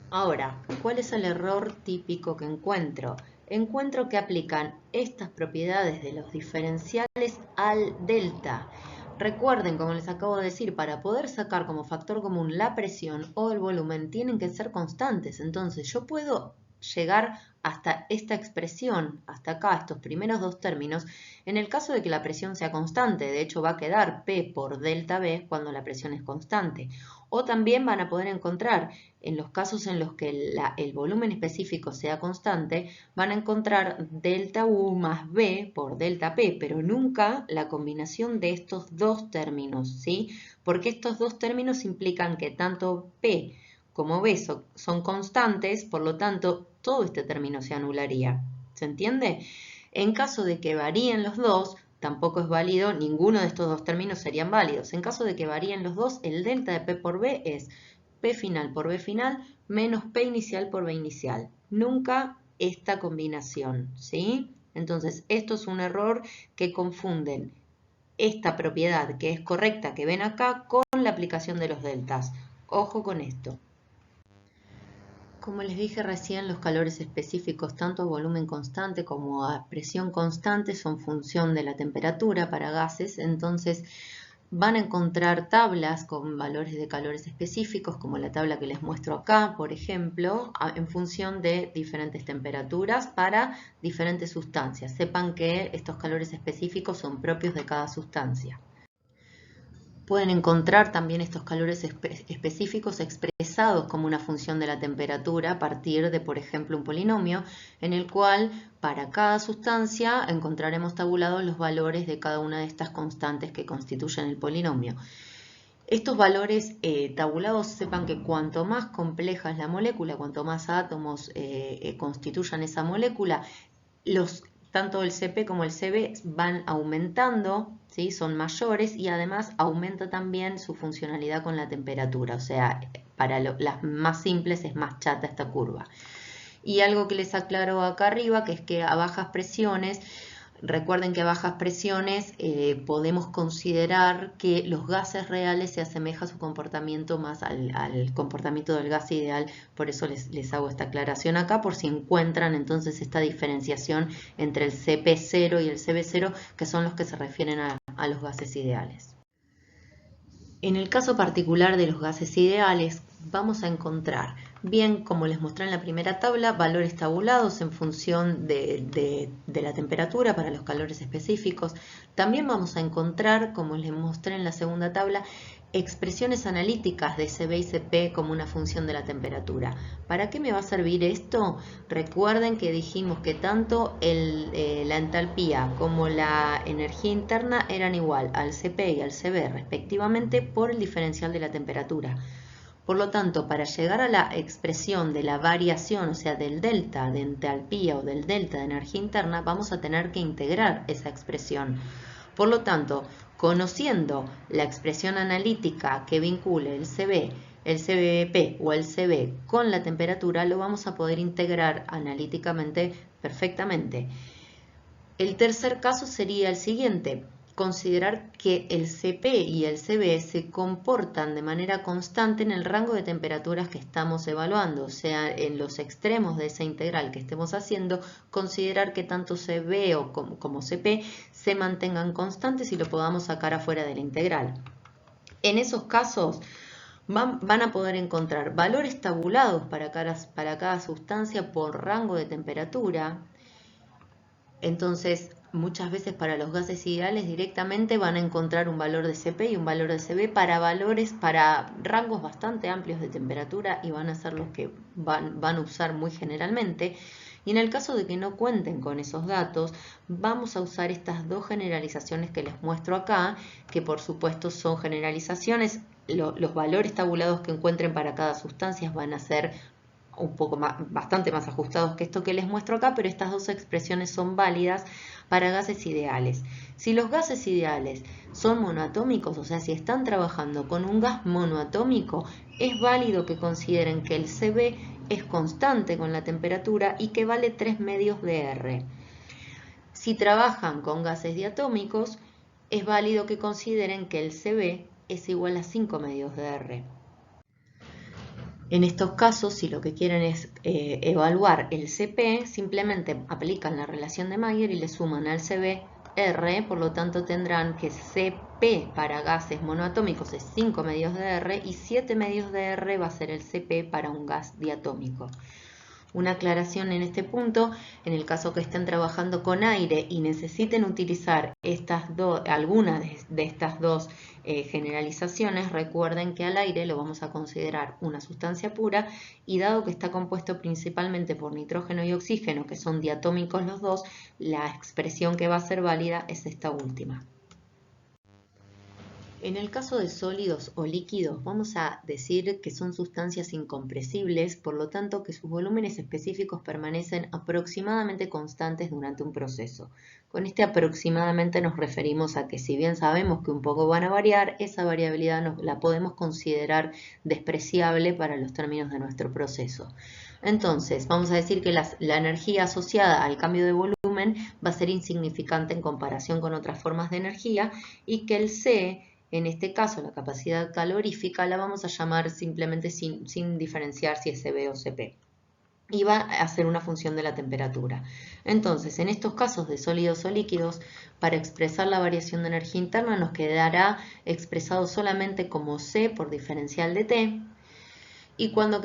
Ahora, ¿cuál es el error típico que encuentro? Encuentro que aplican estas propiedades de los diferenciales al delta. Recuerden, como les acabo de decir, para poder sacar como factor común la presión o el volumen tienen que ser constantes. Entonces yo puedo llegar hasta esta expresión, hasta acá, estos primeros dos términos, en el caso de que la presión sea constante. De hecho va a quedar P por delta B cuando la presión es constante. O también van a poder encontrar, en los casos en los que el volumen específico sea constante, van a encontrar delta U más B por delta P, pero nunca la combinación de estos dos términos, ¿sí? Porque estos dos términos implican que tanto P como B son constantes, por lo tanto, todo este término se anularía. ¿Se entiende? En caso de que varíen los dos, tampoco es válido, ninguno de estos dos términos serían válidos. En caso de que varíen los dos, el delta de P por B es P final por B final menos P inicial por B inicial. Nunca esta combinación, ¿sí? Entonces, esto es un error que confunden esta propiedad que es correcta que ven acá con la aplicación de los deltas. Ojo con esto. Como les dije recién, los calores específicos tanto a volumen constante como a presión constante son función de la temperatura para gases, entonces van a encontrar tablas con valores de calores específicos, como la tabla que les muestro acá, por ejemplo, en función de diferentes temperaturas para diferentes sustancias. Sepan que estos calores específicos son propios de cada sustancia. Pueden encontrar también estos calores específicos expresados como una función de la temperatura a partir de, por ejemplo, un polinomio en el cual para cada sustancia encontraremos tabulados los valores de cada una de estas constantes que constituyen el polinomio. Estos valores tabulados, sepan que cuanto más compleja es la molécula, cuanto más átomos constituyan esa molécula, tanto el Cp como el Cb van aumentando, ¿sí? Son mayores y además aumenta también su funcionalidad con la temperatura. O sea, para las más simples es más chata esta curva. Y algo que les aclaro acá arriba, que es que a bajas presiones, recuerden que a bajas presiones podemos considerar que los gases reales se asemeja su comportamiento más al comportamiento del gas ideal. Por eso les hago esta aclaración acá, por si encuentran entonces esta diferenciación entre el Cp0 y el Cb0, que son los que se refieren a los gases ideales. En el caso particular de los gases ideales, vamos a encontrar, bien como les mostré en la primera tabla, valores tabulados en función de la temperatura para los calores específicos. También vamos a encontrar, como les mostré en la segunda tabla, expresiones analíticas de Cb y Cp como una función de la temperatura. ¿Para qué me va a servir esto? Recuerden que dijimos que tanto la entalpía como la energía interna eran igual al Cp y al Cb respectivamente por el diferencial de la temperatura. Por lo tanto, para llegar a la expresión de la variación, o sea, del delta de entalpía o del delta de energía interna, vamos a tener que integrar esa expresión. Por lo tanto, conociendo la expresión analítica que vincule el Cb, el Cbp o el Cb con la temperatura, lo vamos a poder integrar analíticamente perfectamente. El tercer caso sería el siguiente: considerar que el Cp y el Cb se comportan de manera constante en el rango de temperaturas que estamos evaluando, o sea, en los extremos de esa integral que estemos haciendo, considerar que tanto Cb como Cp se mantengan constantes y lo podamos sacar afuera de la integral. En esos casos van a poder encontrar valores tabulados para cada sustancia por rango de temperatura. Entonces, muchas veces para los gases ideales directamente van a encontrar un valor de Cp y un valor de Cb para rangos bastante amplios de temperatura, y van a ser los que van a usar muy generalmente. Y en el caso de que no cuenten con esos datos, vamos a usar estas dos generalizaciones que les muestro acá, que por supuesto son generalizaciones. Los valores tabulados que encuentren para cada sustancia van a ser un poco más, bastante más ajustados que esto que les muestro acá, pero estas dos expresiones son válidas para gases ideales. Si los gases ideales son monoatómicos, o sea, si están trabajando con un gas monoatómico, es válido que consideren que el Cb es constante con la temperatura y que vale 3 medios de R. Si trabajan con gases diatómicos, es válido que consideren que el Cb es igual a 5 medios de R. En estos casos, si lo que quieren es evaluar el Cp, simplemente aplican la relación de Mayer y le suman al Cb R, por lo tanto tendrán que Cp para gases monoatómicos es 5 medios de R y 7 medios de R va a ser el Cp para un gas diatómico. Una aclaración en este punto, en el caso que estén trabajando con aire y necesiten utilizar alguna de estas dos generalizaciones, recuerden que al aire lo vamos a considerar una sustancia pura y dado que está compuesto principalmente por nitrógeno y oxígeno, que son diatómicos los dos, la expresión que va a ser válida es esta última. En el caso de sólidos o líquidos, vamos a decir que son sustancias incompresibles, por lo tanto que sus volúmenes específicos permanecen aproximadamente constantes durante un proceso. Con este aproximadamente nos referimos a que si bien sabemos que un poco van a variar, esa variabilidad la podemos considerar despreciable para los términos de nuestro proceso. Entonces, vamos a decir que la energía asociada al cambio de volumen va a ser insignificante en comparación con otras formas de energía y que el C, en este caso, la capacidad calorífica, la vamos a llamar simplemente sin diferenciar si es Cb o Cp. Y va a ser una función de la temperatura. Entonces, en estos casos de sólidos o líquidos, para expresar la variación de energía interna nos quedará expresado solamente como C por diferencial de T. Y cuando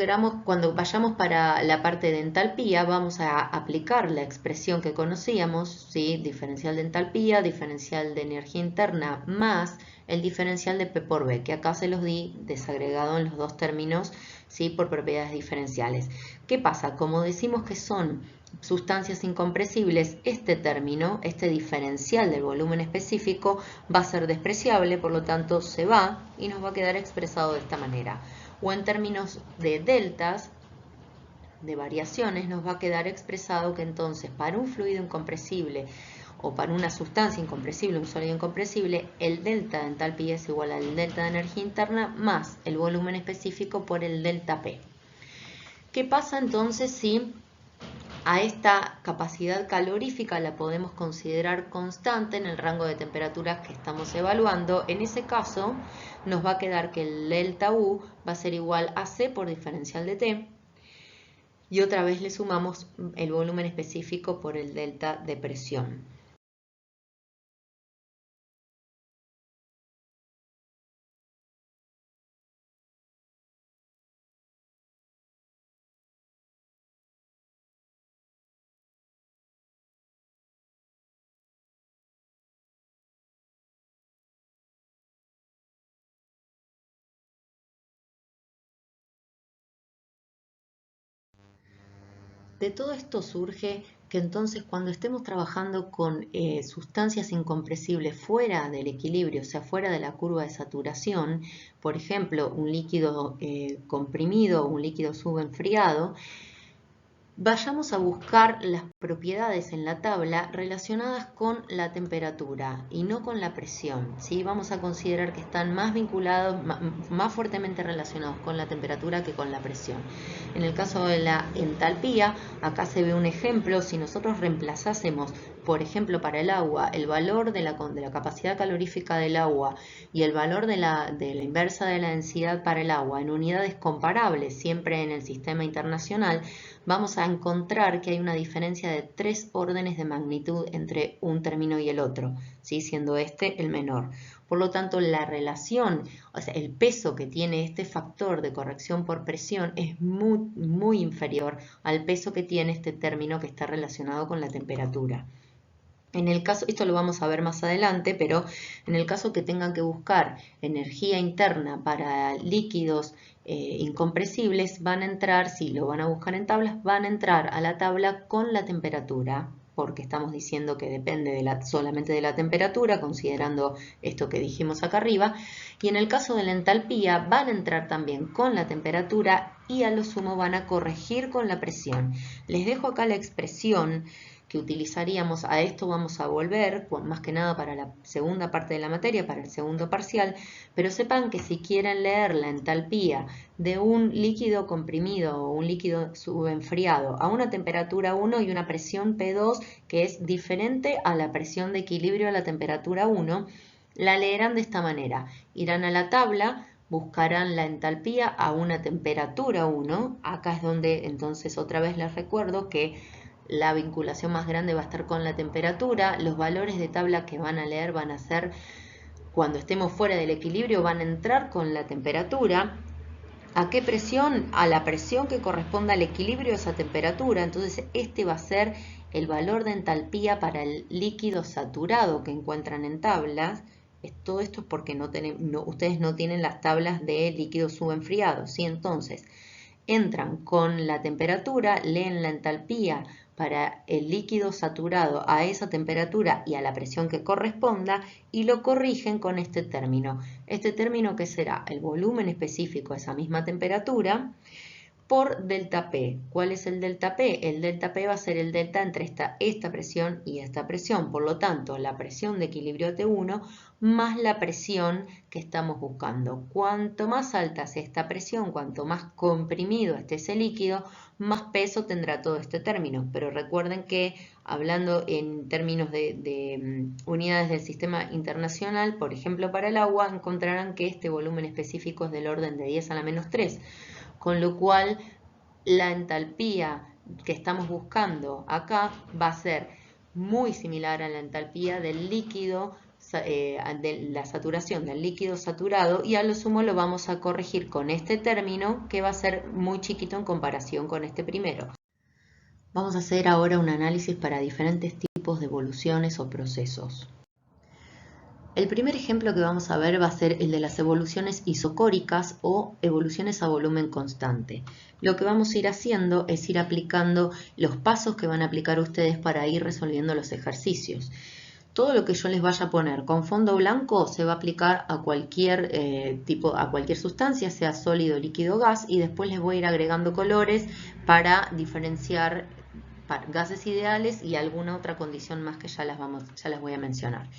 vayamos para la parte de entalpía, vamos a aplicar la expresión que conocíamos, ¿sí? Diferencial de entalpía, diferencial de energía interna, más el diferencial de P por B, que acá se los di desagregado en los dos términos, ¿sí? Por propiedades diferenciales. ¿Qué pasa? Como decimos que son sustancias incompresibles, este término, este diferencial del volumen específico, va a ser despreciable, por lo tanto se va y nos va a quedar expresado de esta manera. O en términos de deltas, de variaciones, nos va a quedar expresado que entonces para un fluido incompresible o para una sustancia incompresible, un sólido incompresible, el delta de entalpía es igual al delta de energía interna más el volumen específico por el delta P. ¿Qué pasa entonces si a esta capacidad calorífica la podemos considerar constante en el rango de temperaturas que estamos evaluando? En ese caso nos va a quedar que el delta U va a ser igual a C por diferencial de T y otra vez le sumamos el volumen específico por el delta de presión. De todo esto surge que entonces cuando estemos trabajando con sustancias incompresibles fuera del equilibrio, o sea, fuera de la curva de saturación, por ejemplo, un líquido comprimido o un líquido subenfriado, vayamos a buscar las propiedades en la tabla relacionadas con la temperatura y no con la presión, ¿sí? Vamos a considerar que están más vinculados, más fuertemente relacionados con la temperatura que con la presión. En el caso de la entalpía, acá se ve un ejemplo. Si nosotros reemplazásemos, por ejemplo, para el agua, el valor de la capacidad calorífica del agua y el valor de la inversa de la densidad para el agua en unidades comparables, siempre en el sistema internacional, vamos a encontrar que hay una diferencia de 3 órdenes de magnitud entre un término y el otro, ¿sí? Siendo este el menor. Por lo tanto, la relación, o sea, el peso que tiene este factor de corrección por presión es muy inferior al peso que tiene este término que está relacionado con la temperatura. En el caso, esto lo vamos a ver más adelante, pero en el caso que tengan que buscar energía interna para líquidos incompresibles, van a entrar, si lo van a buscar en tablas, van a entrar a la tabla con la temperatura, porque estamos diciendo que depende solamente de la temperatura, considerando esto que dijimos acá arriba. Y en el caso de la entalpía van a entrar también con la temperatura y a lo sumo van a corregir con la presión. Les dejo acá la expresión que utilizaríamos, a esto vamos a volver, más que nada para la segunda parte de la materia, para el segundo parcial, pero sepan que si quieren leer la entalpía de un líquido comprimido o un líquido subenfriado a una temperatura 1 y una presión P2 que es diferente a la presión de equilibrio a la temperatura 1, la leerán de esta manera. Irán a la tabla, buscarán la entalpía a una temperatura 1, acá es donde entonces otra vez les recuerdo que la vinculación más grande va a estar con la temperatura, los valores de tabla que van a leer van a ser, cuando estemos fuera del equilibrio, van a entrar con la temperatura. ¿A qué presión? A la presión que corresponda al equilibrio de esa temperatura. Entonces este va a ser el valor de entalpía para el líquido saturado que encuentran en tablas. Todo esto es porque ustedes no tienen las tablas de líquido subenfriado, ¿sí? Entonces entran con la temperatura, leen la entalpía para el líquido saturado a esa temperatura y a la presión que corresponda y lo corrigen con este término. Este término que será el volumen específico a esa misma temperatura por delta P. ¿Cuál es el delta P? El delta P va a ser el delta entre esta presión y esta presión. Por lo tanto, la presión de equilibrio T1 más la presión que estamos buscando. Cuanto más alta sea esta presión, cuanto más comprimido esté ese líquido, más peso tendrá todo este término. Pero recuerden que hablando en términos de unidades del sistema internacional, por ejemplo para el agua, encontrarán que este volumen específico es del orden de 10 a la menos 3. Con lo cual la entalpía que estamos buscando acá va a ser muy similar a la entalpía del líquido, de la saturación del líquido saturado, y a lo sumo lo vamos a corregir con este término que va a ser muy chiquito en comparación con este primero. Vamos a hacer ahora un análisis para diferentes tipos de evoluciones o procesos. El primer ejemplo que vamos a ver va a ser el de las evoluciones isocóricas o evoluciones a volumen constante. Lo que vamos a ir haciendo es ir aplicando los pasos que van a aplicar ustedes para ir resolviendo los ejercicios. Todo lo que yo les vaya a poner con fondo blanco se va a aplicar a cualquier a cualquier sustancia, sea sólido, líquido o gas, y después les voy a ir agregando colores para diferenciar gases ideales y alguna otra condición más que ya las voy a mencionar.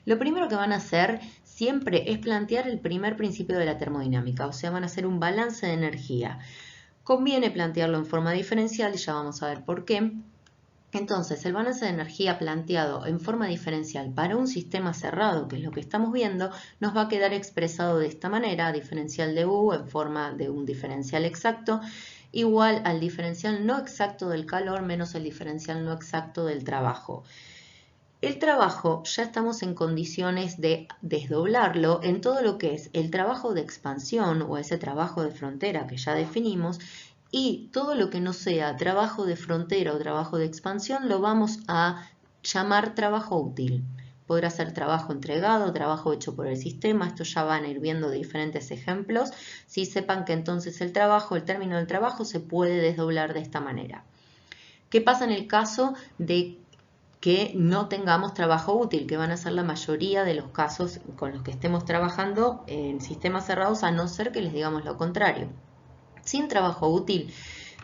Lo primero que van a hacer siempre es plantear el primer principio de la termodinámica, o sea, van a hacer un balance de energía. Conviene plantearlo en forma diferencial y ya vamos a ver por qué. Entonces, el balance de energía planteado en forma diferencial para un sistema cerrado, que es lo que estamos viendo, nos va a quedar expresado de esta manera: diferencial de U en forma de un diferencial exacto, igual al diferencial no exacto del calor menos el diferencial no exacto del trabajo. El trabajo ya estamos en condiciones de desdoblarlo en todo lo que es el trabajo de expansión o ese trabajo de frontera que ya definimos, y todo lo que no sea trabajo de frontera o trabajo de expansión lo vamos a llamar trabajo útil. Podrá ser trabajo entregado, trabajo hecho por el sistema, esto ya van a ir viendo de diferentes ejemplos. Si sepan que entonces el término del trabajo se puede desdoblar de esta manera. ¿Qué pasa en el caso de que no tengamos trabajo útil, que van a ser la mayoría de los casos con los que estemos trabajando en sistemas cerrados, a no ser que les digamos lo contrario? Sin trabajo útil,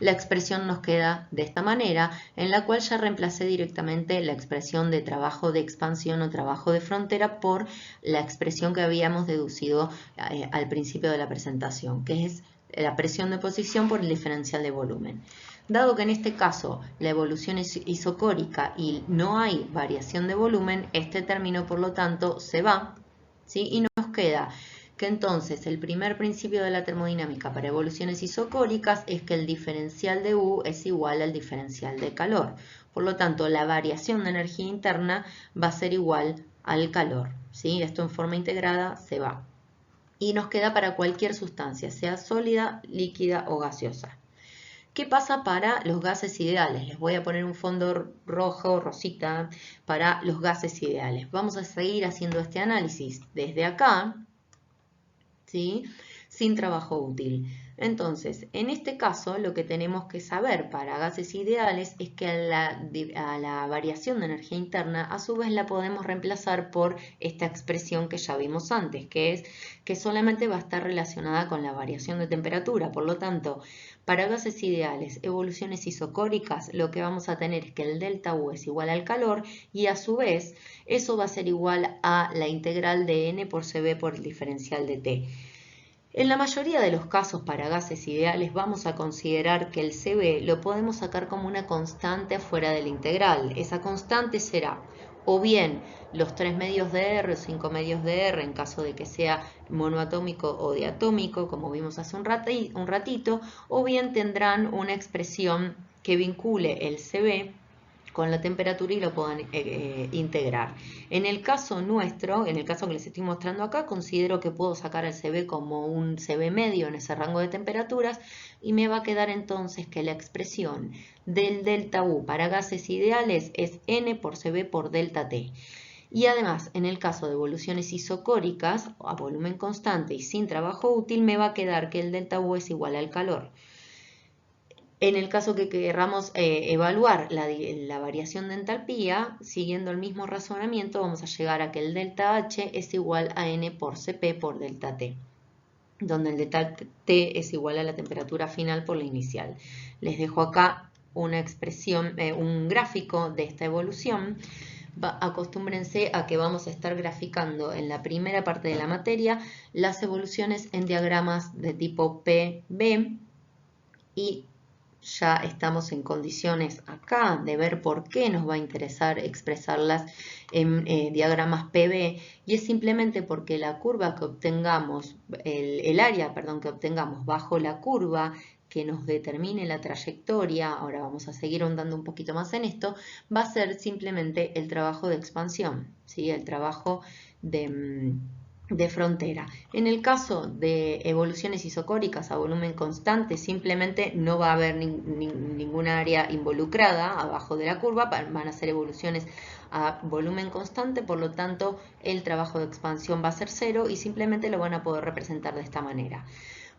la expresión nos queda de esta manera, en la cual ya reemplacé directamente la expresión de trabajo de expansión o trabajo de frontera por la expresión que habíamos deducido al principio de la presentación, que es la presión de posición por el diferencial de volumen. Dado que en este caso la evolución es isocórica y no hay variación de volumen, este término por lo tanto se va, ¿sí? Y nos queda que entonces el primer principio de la termodinámica para evoluciones isocóricas es que el diferencial de U es igual al diferencial de calor. Por lo tanto, la variación de energía interna va a ser igual al calor, ¿sí? Esto en forma integrada se va. Y nos queda para cualquier sustancia, sea sólida, líquida o gaseosa. ¿Qué pasa para los gases ideales? Les voy a poner un fondo rojo, rosita, para los gases ideales. Vamos a seguir haciendo este análisis desde acá, ¿sí? Sin trabajo útil. Entonces, en este caso, lo que tenemos que saber para gases ideales es que a la variación de energía interna, a su vez la podemos reemplazar por esta expresión que ya vimos antes, que es que solamente va a estar relacionada con la variación de temperatura. Por lo tanto, para gases ideales, evoluciones isocóricas, lo que vamos a tener es que el delta U es igual al calor y a su vez eso va a ser igual a la integral de N por CB por el diferencial de T. En la mayoría de los casos para gases ideales vamos a considerar que el CB lo podemos sacar como una constante afuera de la integral. Esa constante será o bien los 3 medios de R o 5 medios de R en caso de que sea monoatómico o diatómico, como vimos hace un ratito, o bien tendrán una expresión que vincule el CB con la temperatura y lo puedan integrar. En el caso nuestro, en el caso que les estoy mostrando acá, considero que puedo sacar el CB como un CB medio en ese rango de temperaturas y me va a quedar entonces que la expresión del delta U para gases ideales es N por CB por delta T. Y además, en el caso de evoluciones isocóricas, a volumen constante y sin trabajo útil, me va a quedar que el delta U es igual al calor. En el caso que queramos evaluar la variación de entalpía, siguiendo el mismo razonamiento, vamos a llegar a que el delta H es igual a N por Cp por delta T, donde el delta T es igual a la temperatura final por la inicial. Les dejo acá una expresión, un gráfico de esta evolución. Acostúmbrense a que vamos a estar graficando en la primera parte de la materia las evoluciones en diagramas de tipo PB y ya estamos en condiciones acá de ver por qué nos va a interesar expresarlas en diagramas PB, y es simplemente porque la curva que obtengamos, el área, perdón, que obtengamos bajo la curva que nos determine la trayectoria, ahora vamos a seguir ahondando un poquito más en esto, va a ser simplemente el trabajo de expansión, ¿sí? El trabajo de frontera. En el caso de evoluciones isocóricas a volumen constante, simplemente no va a haber ninguna área involucrada abajo de la curva, van a ser evoluciones a volumen constante, por lo tanto el trabajo de expansión va a ser cero y simplemente lo van a poder representar de esta manera.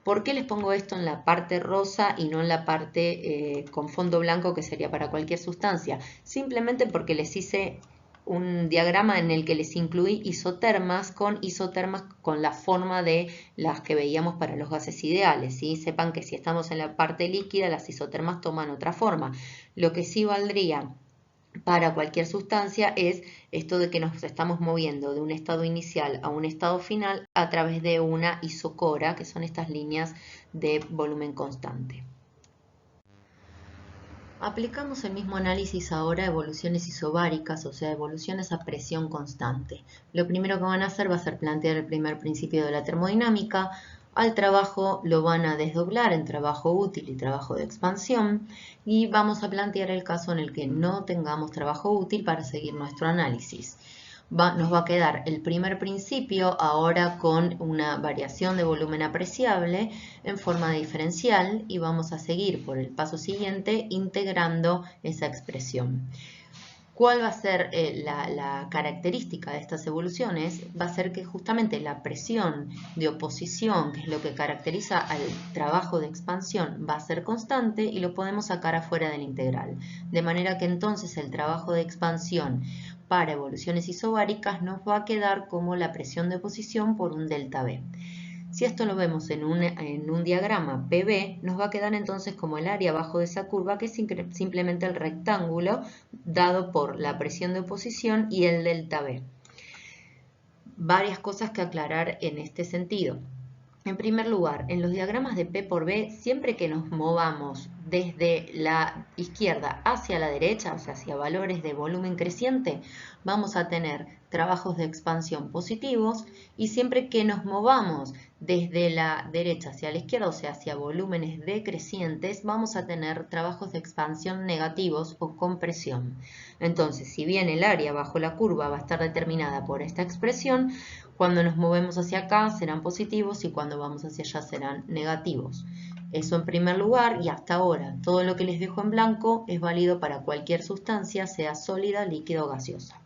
¿Por qué les pongo esto en la parte rosa y no en la parte con fondo blanco, que sería para cualquier sustancia? Simplemente porque les hice un diagrama en el que les incluí isotermas con la forma de las que veíamos para los gases ideales, ¿sí? Sepan que si estamos en la parte líquida, las isotermas toman otra forma. Lo que sí valdría para cualquier sustancia es esto de que nos estamos moviendo de un estado inicial a un estado final a través de una isocora, que son estas líneas de volumen constante. Aplicamos el mismo análisis ahora a evoluciones isobáricas, o sea, evoluciones a presión constante. Lo primero que van a hacer va a ser plantear el primer principio de la termodinámica. Al trabajo lo van a desdoblar en trabajo útil y trabajo de expansión, y vamos a plantear el caso en el que no tengamos trabajo útil para seguir nuestro análisis. Nos va a quedar el primer principio ahora con una variación de volumen apreciable en forma diferencial, y vamos a seguir por el paso siguiente integrando esa expresión. ¿Cuál va a ser la característica de estas evoluciones? Va a ser que justamente la presión de oposición, que es lo que caracteriza al trabajo de expansión, va a ser constante y lo podemos sacar afuera de la integral. De manera que entonces el trabajo de expansión para evoluciones isobáricas nos va a quedar como la presión de oposición por un delta B. Si esto lo vemos en un diagrama PB, nos va a quedar entonces como el área abajo de esa curva, que es simplemente el rectángulo dado por la presión de oposición y el delta B. Varias cosas que aclarar en este sentido. En primer lugar, en los diagramas de P por B, siempre que nos movamos desde la izquierda hacia la derecha, o sea, hacia valores de volumen creciente, vamos a tener trabajos de expansión positivos, y siempre que nos movamos desde la derecha hacia la izquierda, o sea, hacia volúmenes decrecientes, vamos a tener trabajos de expansión negativos o compresión. Entonces, si bien el área bajo la curva va a estar determinada por esta expresión, cuando nos movemos hacia acá serán positivos y cuando vamos hacia allá serán negativos. Eso en primer lugar, y hasta ahora todo lo que les dejo en blanco es válido para cualquier sustancia, sea sólida, líquida o gaseosa.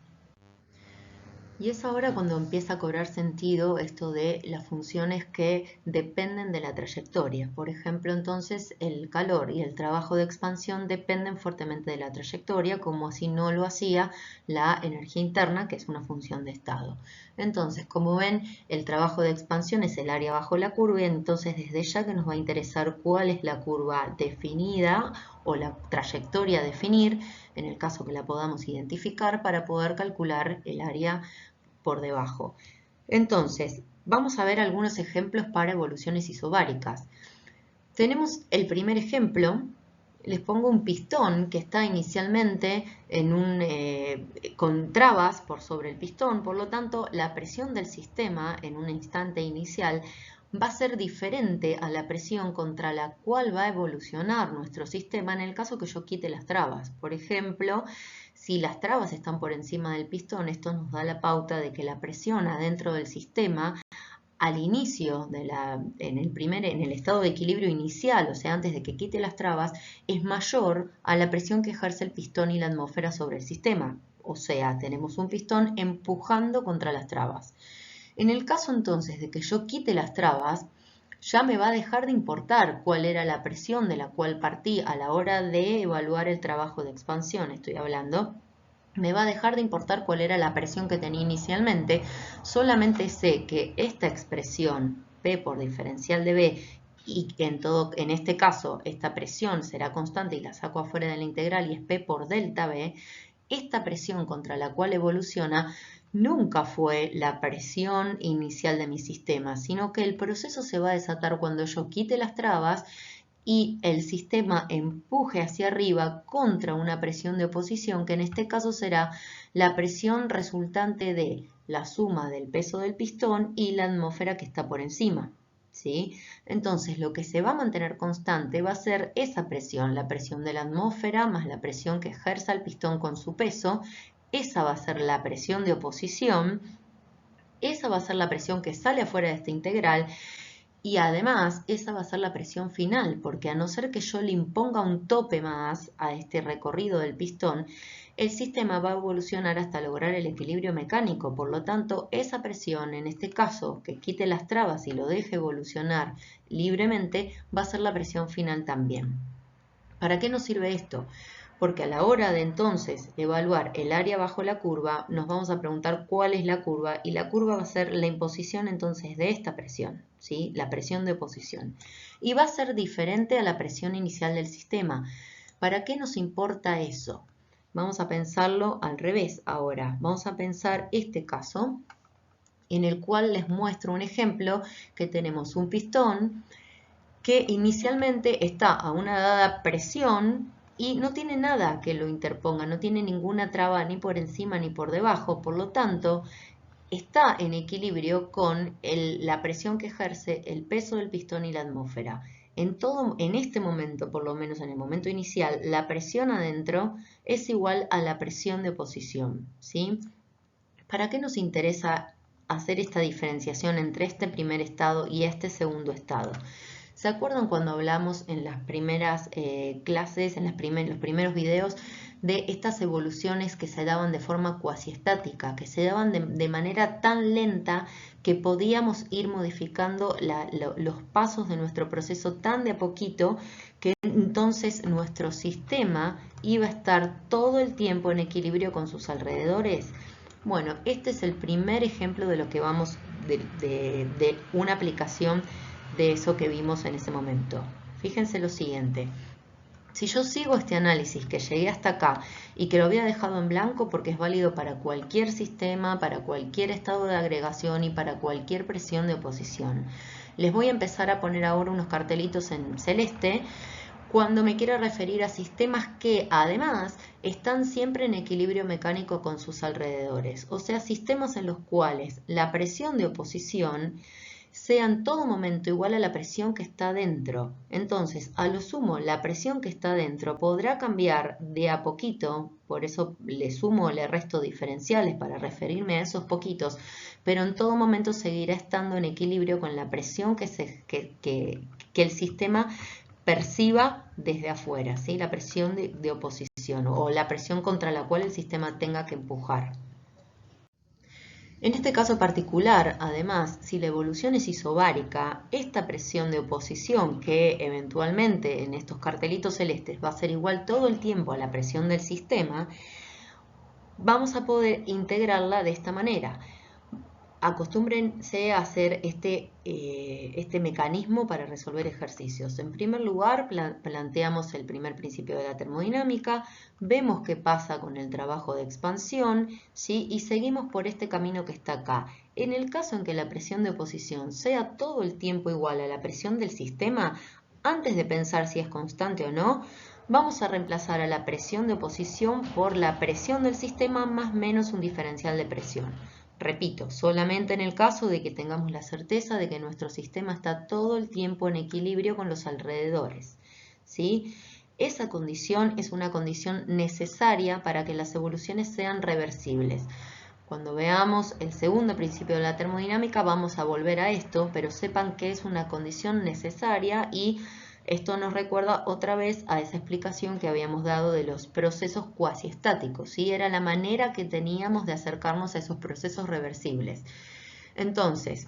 Y es ahora cuando empieza a cobrar sentido esto de las funciones que dependen de la trayectoria. Por ejemplo, entonces el calor y el trabajo de expansión dependen fuertemente de la trayectoria, como así no lo hacía la energía interna, que es una función de estado. Entonces, como ven, el trabajo de expansión es el área bajo la curva y entonces desde ya que nos va a interesar cuál es la curva definida o la trayectoria a definir, en el caso que la podamos identificar para poder calcular el área por debajo. Entonces, vamos a ver algunos ejemplos para evoluciones isobáricas. Tenemos el primer ejemplo, les pongo un pistón que está inicialmente con trabas por sobre el pistón, por lo tanto la presión del sistema en un instante inicial va a ser diferente a la presión contra la cual va a evolucionar nuestro sistema en el caso que yo quite las trabas. Por ejemplo, si las trabas están por encima del pistón, esto nos da la pauta de que la presión adentro del sistema al inicio, en el estado de equilibrio inicial, o sea, antes de que quite las trabas, es mayor a la presión que ejerce el pistón y la atmósfera sobre el sistema. O sea, tenemos un pistón empujando contra las trabas. En el caso entonces de que yo quite las trabas, ya me va a dejar de importar cuál era la presión de la cual partí a la hora de evaluar el trabajo de expansión, estoy hablando. Me va a dejar de importar cuál era la presión que tenía inicialmente, solamente sé que esta expresión P por diferencial de B y que en este caso esta presión será constante y la saco afuera de la integral y es P por delta B, esta presión contra la cual evoluciona nunca fue la presión inicial de mi sistema, sino que el proceso se va a desatar cuando yo quite las trabas y el sistema empuje hacia arriba contra una presión de oposición, que en este caso será la presión resultante de la suma del peso del pistón y la atmósfera que está por encima. ¿Sí? Entonces, lo que se va a mantener constante va a ser esa presión, la presión de la atmósfera más la presión que ejerza el pistón con su peso. Esa va a ser la presión de oposición, esa va a ser la presión que sale afuera de esta integral y además esa va a ser la presión final, porque a no ser que yo le imponga un tope más a este recorrido del pistón, el sistema va a evolucionar hasta lograr el equilibrio mecánico. Por lo tanto, esa presión, en este caso, que quite las trabas y lo deje evolucionar libremente, va a ser la presión final también. ¿Para qué nos sirve esto? Porque a la hora de entonces evaluar el área bajo la curva, nos vamos a preguntar cuál es la curva y la curva va a ser la imposición entonces de esta presión, ¿sí? La presión de oposición. Y va a ser diferente a la presión inicial del sistema. ¿Para qué nos importa eso? Vamos a pensarlo al revés ahora. Vamos a pensar este caso en el cual les muestro un ejemplo que tenemos un pistón que inicialmente está a una dada presión y no tiene nada que lo interponga, no tiene ninguna traba ni por encima ni por debajo, por lo tanto está en equilibrio con la presión que ejerce el peso del pistón y la atmósfera. En este momento, por lo menos en el momento inicial, la presión adentro es igual a la presión de oposición, ¿sí? ¿Para qué nos interesa hacer esta diferenciación entre este primer estado y este segundo estado? ¿Se acuerdan cuando hablamos en las primeras clases, en los primeros videos, de estas evoluciones que se daban de forma cuasiestática, que se daban de manera tan lenta que podíamos ir modificando los pasos de nuestro proceso tan de a poquito que entonces nuestro sistema iba a estar todo el tiempo en equilibrio con sus alrededores? Bueno, este es el primer ejemplo de lo que vamos de una aplicación de eso que vimos en ese momento. Fíjense lo siguiente. Si yo sigo este análisis que llegué hasta acá y que lo había dejado en blanco porque es válido para cualquier sistema, para cualquier estado de agregación y para cualquier presión de oposición, les voy a empezar a poner ahora unos cartelitos en celeste cuando me quiero referir a sistemas que además están siempre en equilibrio mecánico con sus alrededores, o sea, sistemas en los cuales la presión de oposición sea en todo momento igual a la presión que está dentro. Entonces, a lo sumo, la presión que está dentro podrá cambiar de a poquito, por eso le sumo, le resto diferenciales para referirme a esos poquitos, pero en todo momento seguirá estando en equilibrio con la presión que el sistema perciba desde afuera, ¿sí? La presión de oposición o la presión contra la cual el sistema tenga que empujar. En este caso particular, además, si la evolución es isobárica, esta presión de oposición, que eventualmente en estos cartelitos celestes va a ser igual todo el tiempo a la presión del sistema, vamos a poder integrarla de esta manera. Acostúmbrense a hacer este mecanismo para resolver ejercicios. En primer lugar, planteamos el primer principio de la termodinámica, vemos qué pasa con el trabajo de expansión, ¿sí? Y seguimos por este camino que está acá. En el caso en que la presión de oposición sea todo el tiempo igual a la presión del sistema, antes de pensar si es constante o no, vamos a reemplazar a la presión de oposición por la presión del sistema más menos un diferencial de presión. Repito, solamente en el caso de que tengamos la certeza de que nuestro sistema está todo el tiempo en equilibrio con los alrededores, ¿sí? Esa condición es una condición necesaria para que las evoluciones sean reversibles. Cuando veamos el segundo principio de la termodinámica vamos a volver a esto, pero sepan que es una condición necesaria y esto nos recuerda otra vez a esa explicación que habíamos dado de los procesos cuasiestáticos, ¿sí? Era la manera que teníamos de acercarnos a esos procesos reversibles. Entonces,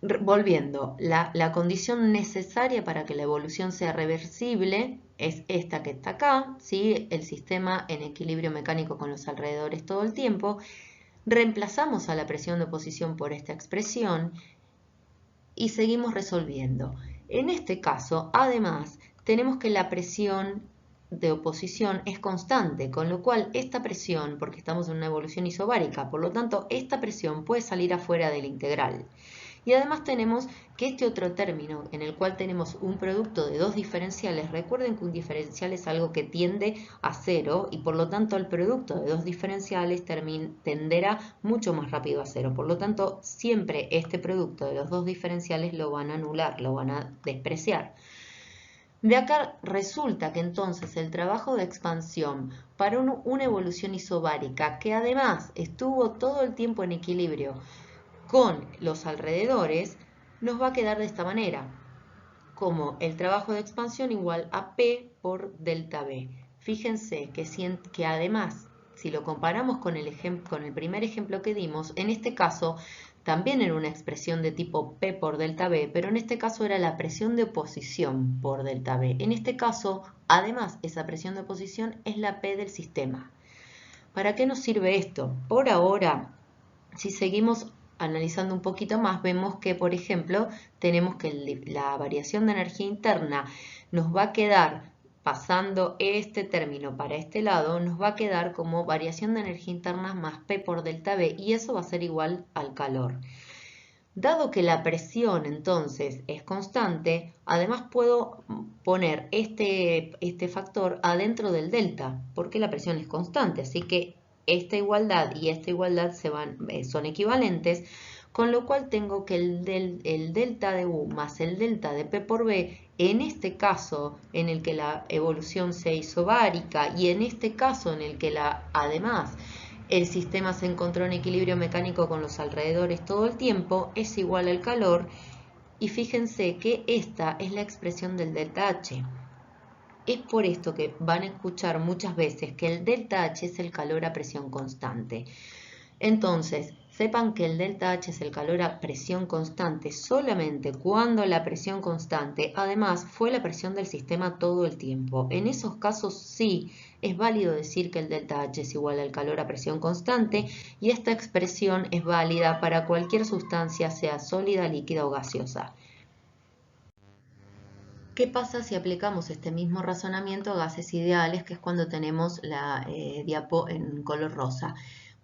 volviendo, la condición necesaria para que la evolución sea reversible es esta que está acá, ¿sí? El sistema en equilibrio mecánico con los alrededores todo el tiempo. Reemplazamos a la presión de oposición por esta expresión y seguimos resolviendo. En este caso, además, tenemos que la presión de oposición es constante, con lo cual esta presión, porque estamos en una evolución isobárica, por lo tanto, esta presión puede salir afuera de la integral. Y además tenemos que este otro término en el cual tenemos un producto de dos diferenciales, recuerden que un diferencial es algo que tiende a cero y por lo tanto el producto de dos diferenciales tenderá mucho más rápido a cero. Por lo tanto, siempre este producto de los dos diferenciales lo van a anular, lo van a despreciar. De acá resulta que entonces el trabajo de expansión para una evolución isobárica que además estuvo todo el tiempo en equilibrio con los alrededores, nos va a quedar de esta manera, como el trabajo de expansión igual a P por delta B. Fíjense que además, si lo comparamos con el primer ejemplo que dimos, en este caso también era una expresión de tipo P por delta B, pero en este caso era la presión de oposición por delta B. En este caso, además, esa presión de oposición es la P del sistema. ¿Para qué nos sirve esto? Por ahora, si seguimos analizando un poquito más, vemos que, por ejemplo, tenemos que la variación de energía interna nos va a quedar, pasando este término para este lado, nos va a quedar como variación de energía interna más P por delta B, y eso va a ser igual al calor. Dado que la presión entonces es constante, además puedo poner este factor adentro del delta, porque la presión es constante, así que esta igualdad y esta igualdad son equivalentes, con lo cual tengo que el delta de U más el delta de P por B, en este caso en el que la evolución sea isobárica y en este caso en el que además el sistema se encontró en equilibrio mecánico con los alrededores todo el tiempo, es igual al calor, y fíjense que esta es la expresión del delta H. Es por esto que van a escuchar muchas veces que el delta H es el calor a presión constante. Entonces, sepan que el delta H es el calor a presión constante solamente cuando la presión constante, además, fue la presión del sistema todo el tiempo. En esos casos sí es válido decir que el delta H es igual al calor a presión constante y esta expresión es válida para cualquier sustancia, sea sólida, líquida o gaseosa. ¿Qué pasa si aplicamos este mismo razonamiento a gases ideales, que es cuando tenemos la diapo en color rosa?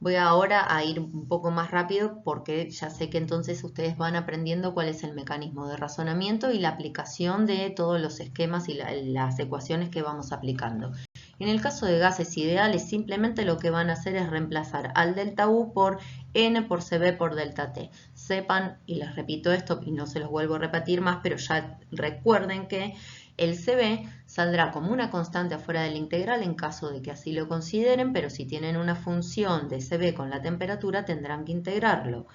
Voy ahora a ir un poco más rápido porque ya sé que entonces ustedes van aprendiendo cuál es el mecanismo de razonamiento y la aplicación de todos los esquemas y las ecuaciones que vamos aplicando. En el caso de gases ideales, simplemente lo que van a hacer es reemplazar al delta U por N por CB por delta T. Sepan, y les repito esto y no se los vuelvo a repetir más, pero ya recuerden que el CB saldrá como una constante afuera de la integral en caso de que así lo consideren, pero si tienen una función de CB con la temperatura tendrán que integrarlo.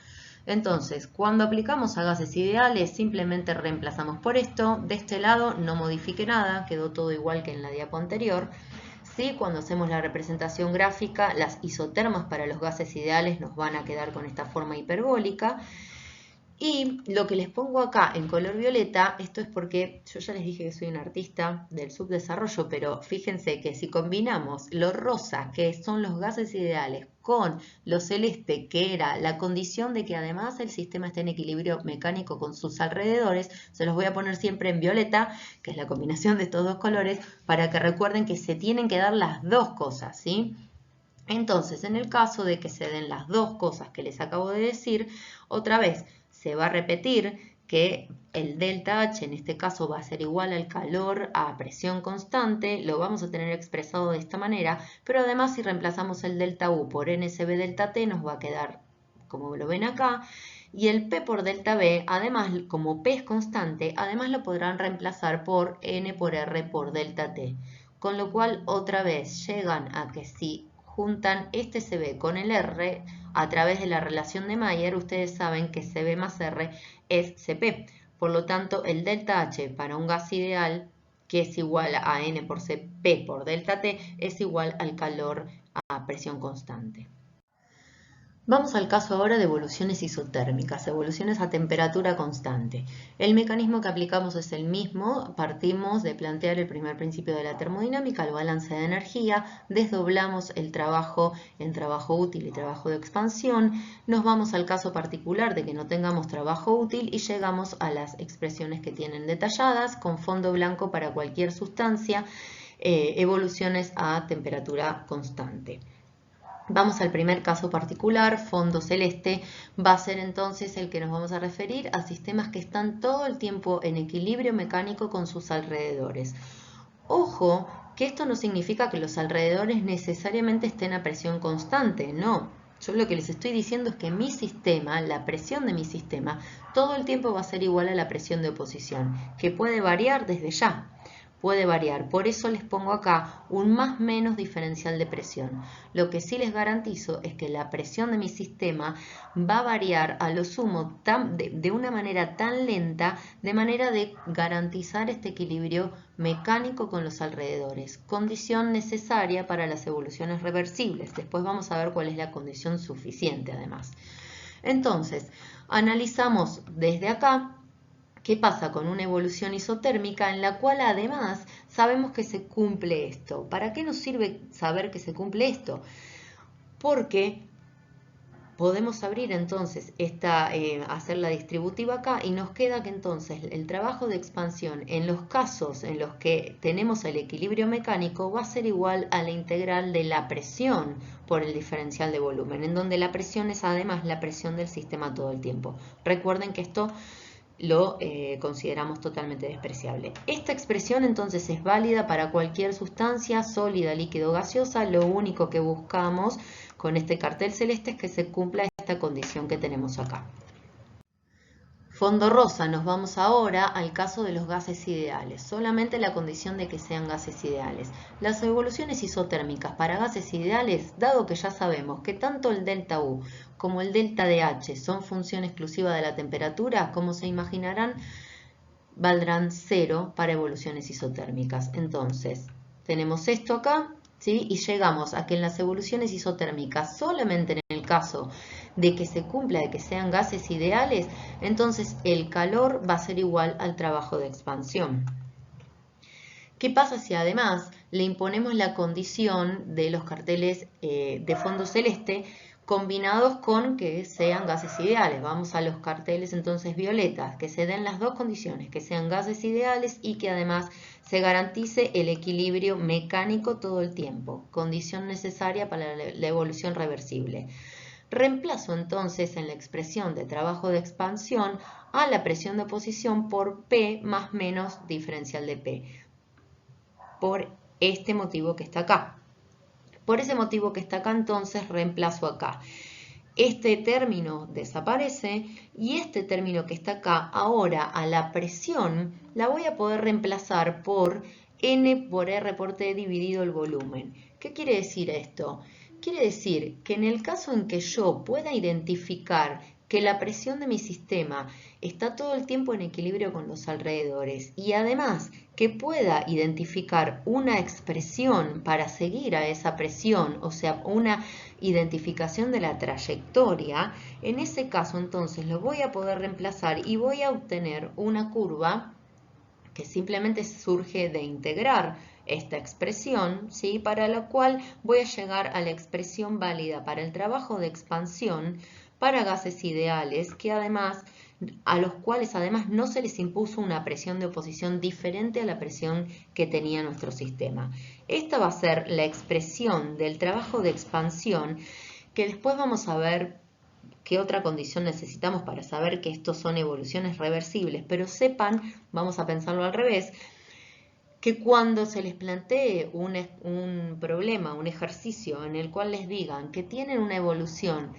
Entonces, cuando aplicamos a gases ideales, simplemente reemplazamos por esto. De este lado no modifique nada, quedó todo igual que en la diapo anterior. ¿sí? Cuando hacemos la representación gráfica, las isotermas para los gases ideales nos van a quedar con esta forma hiperbólica. Y lo que les pongo acá en color violeta, esto es porque yo ya les dije que soy un artista del subdesarrollo, pero fíjense que si combinamos lo rosa, que son los gases ideales, con lo celeste, que era la condición de que además el sistema esté en equilibrio mecánico con sus alrededores, se los voy a poner siempre en violeta, que es la combinación de estos dos colores, para que recuerden que se tienen que dar las dos cosas, ¿sí? Entonces, en el caso de que se den las dos cosas que les acabo de decir, otra vez se va a repetir que el delta H en este caso va a ser igual al calor a presión constante, lo vamos a tener expresado de esta manera, pero además si reemplazamos el delta U por NSB delta T nos va a quedar como lo ven acá, y el P por delta B, además como P es constante, además lo podrán reemplazar por N por R por delta T, con lo cual otra vez llegan a que si juntan este CB con el R a través de la relación de Mayer, ustedes saben que CB más R es CP. Por lo tanto, el delta H para un gas ideal, que es igual a N por CP por delta T, es igual al calor a presión constante. Vamos al caso ahora de evoluciones isotérmicas, evoluciones a temperatura constante. El mecanismo que aplicamos es el mismo, partimos de plantear el primer principio de la termodinámica, el balance de energía, desdoblamos el trabajo en trabajo útil y trabajo de expansión, nos vamos al caso particular de que no tengamos trabajo útil y llegamos a las expresiones que tienen detalladas con fondo blanco para cualquier sustancia, evoluciones a temperatura constante. Vamos al primer caso particular, fondo celeste, va a ser entonces el que nos vamos a referir a sistemas que están todo el tiempo en equilibrio mecánico con sus alrededores. Ojo, que esto no significa que los alrededores necesariamente estén a presión constante, no. Yo lo que les estoy diciendo es que mi sistema, la presión de mi sistema, todo el tiempo va a ser igual a la presión de oposición, que puede variar desde ya. Puede variar, por eso les pongo acá un más menos diferencial de presión. Lo que sí les garantizo es que la presión de mi sistema va a variar a lo sumo de una manera tan lenta, de manera de garantizar este equilibrio mecánico con los alrededores, condición necesaria para las evoluciones reversibles. Después vamos a ver cuál es la condición suficiente además. Entonces, analizamos desde acá ¿qué pasa con una evolución isotérmica en la cual además sabemos que se cumple esto? ¿Para qué nos sirve saber que se cumple esto? Porque podemos abrir entonces hacer la distributiva acá y nos queda que entonces el trabajo de expansión en los casos en los que tenemos el equilibrio mecánico va a ser igual a la integral de la presión por el diferencial de volumen, en donde la presión es además la presión del sistema todo el tiempo. Recuerden que esto lo consideramos totalmente despreciable. Esta expresión entonces es válida para cualquier sustancia sólida, líquido o gaseosa. Lo único que buscamos con este cartel celeste es que se cumpla esta condición que tenemos acá. Fondo rosa, nos vamos ahora al caso de los gases ideales, solamente la condición de que sean gases ideales. Las evoluciones isotérmicas para gases ideales, dado que ya sabemos que tanto el delta U como el delta DH son función exclusiva de la temperatura, como se imaginarán, valdrán 0 para evoluciones isotérmicas. Entonces, tenemos esto acá, ¿sí? Y llegamos a que en las evoluciones isotérmicas, solamente en el caso de que se cumpla, de que sean gases ideales, entonces el calor va a ser igual al trabajo de expansión. ¿Qué pasa si además le imponemos la condición de los carteles de fondo celeste combinados con que sean gases ideales? Vamos a los carteles entonces violetas, que se den las dos condiciones, que sean gases ideales y que además se garantice el equilibrio mecánico todo el tiempo, condición necesaria para la evolución reversible. Reemplazo entonces en la expresión de trabajo de expansión a la presión de oposición por P más menos diferencial de P, por este motivo que está acá. Por ese motivo que está acá, entonces reemplazo acá. Este término desaparece y este término que está acá, ahora a la presión, la voy a poder reemplazar por N por R por T dividido el volumen. ¿Qué quiere decir esto? Quiere decir que en el caso en que yo pueda identificar que la presión de mi sistema está todo el tiempo en equilibrio con los alrededores y además que pueda identificar una expresión para seguir a esa presión, o sea, una identificación de la trayectoria, en ese caso entonces lo voy a poder reemplazar y voy a obtener una curva que simplemente surge de integrar esta expresión, ¿sí? Para lo cual voy a llegar a la expresión válida para el trabajo de expansión para gases ideales, que además, a los cuales además no se les impuso una presión de oposición diferente a la presión que tenía nuestro sistema. Esta va a ser la expresión del trabajo de expansión, que después vamos a ver qué otra condición necesitamos para saber que estos son evoluciones reversibles, pero sepan, vamos a pensarlo al revés, que cuando se les plantee un problema, un ejercicio en el cual les digan que tienen una evolución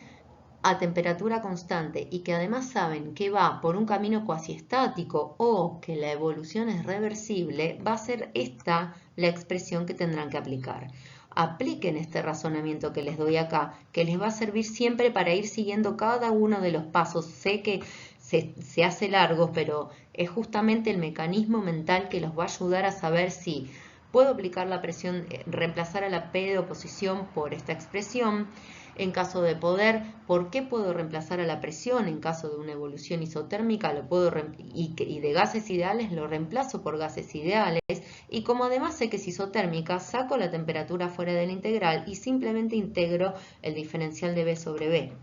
a temperatura constante y que además saben que va por un camino cuasi estático o que la evolución es reversible, va a ser esta la expresión que tendrán que aplicar. Apliquen este razonamiento que les doy acá, que les va a servir siempre para ir siguiendo cada uno de los pasos. Sé que se hace largo, pero es justamente el mecanismo mental que los va a ayudar a saber si puedo aplicar la presión, reemplazar a la P de oposición por esta expresión. En caso de poder, ¿por qué puedo reemplazar a la presión? En caso de una evolución isotérmica y de gases ideales lo reemplazo por gases ideales. Y como además sé que es isotérmica, saco la temperatura fuera de la integral y simplemente integro el diferencial de B sobre B.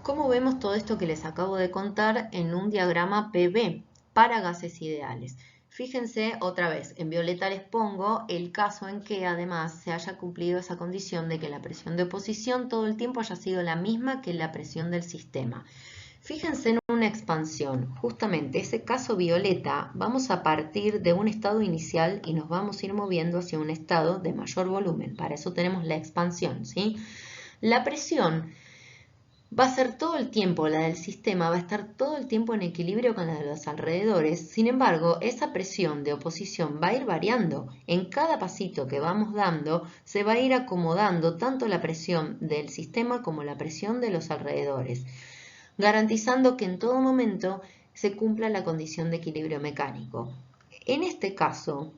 ¿Cómo vemos todo esto que les acabo de contar en un diagrama PV para gases ideales? Fíjense otra vez, en violeta les pongo el caso en que además se haya cumplido esa condición de que la presión de oposición todo el tiempo haya sido la misma que la presión del sistema. Fíjense en una expansión, justamente ese caso violeta, vamos a partir de un estado inicial y nos vamos a ir moviendo hacia un estado de mayor volumen. Para eso tenemos la expansión, ¿sí? La presión va a ser todo el tiempo, la del sistema va a estar todo el tiempo en equilibrio con la de los alrededores. Sin embargo, esa presión de oposición va a ir variando. En cada pasito que vamos dando se va a ir acomodando tanto la presión del sistema como la presión de los alrededores, garantizando que en todo momento se cumpla la condición de equilibrio mecánico. En este caso,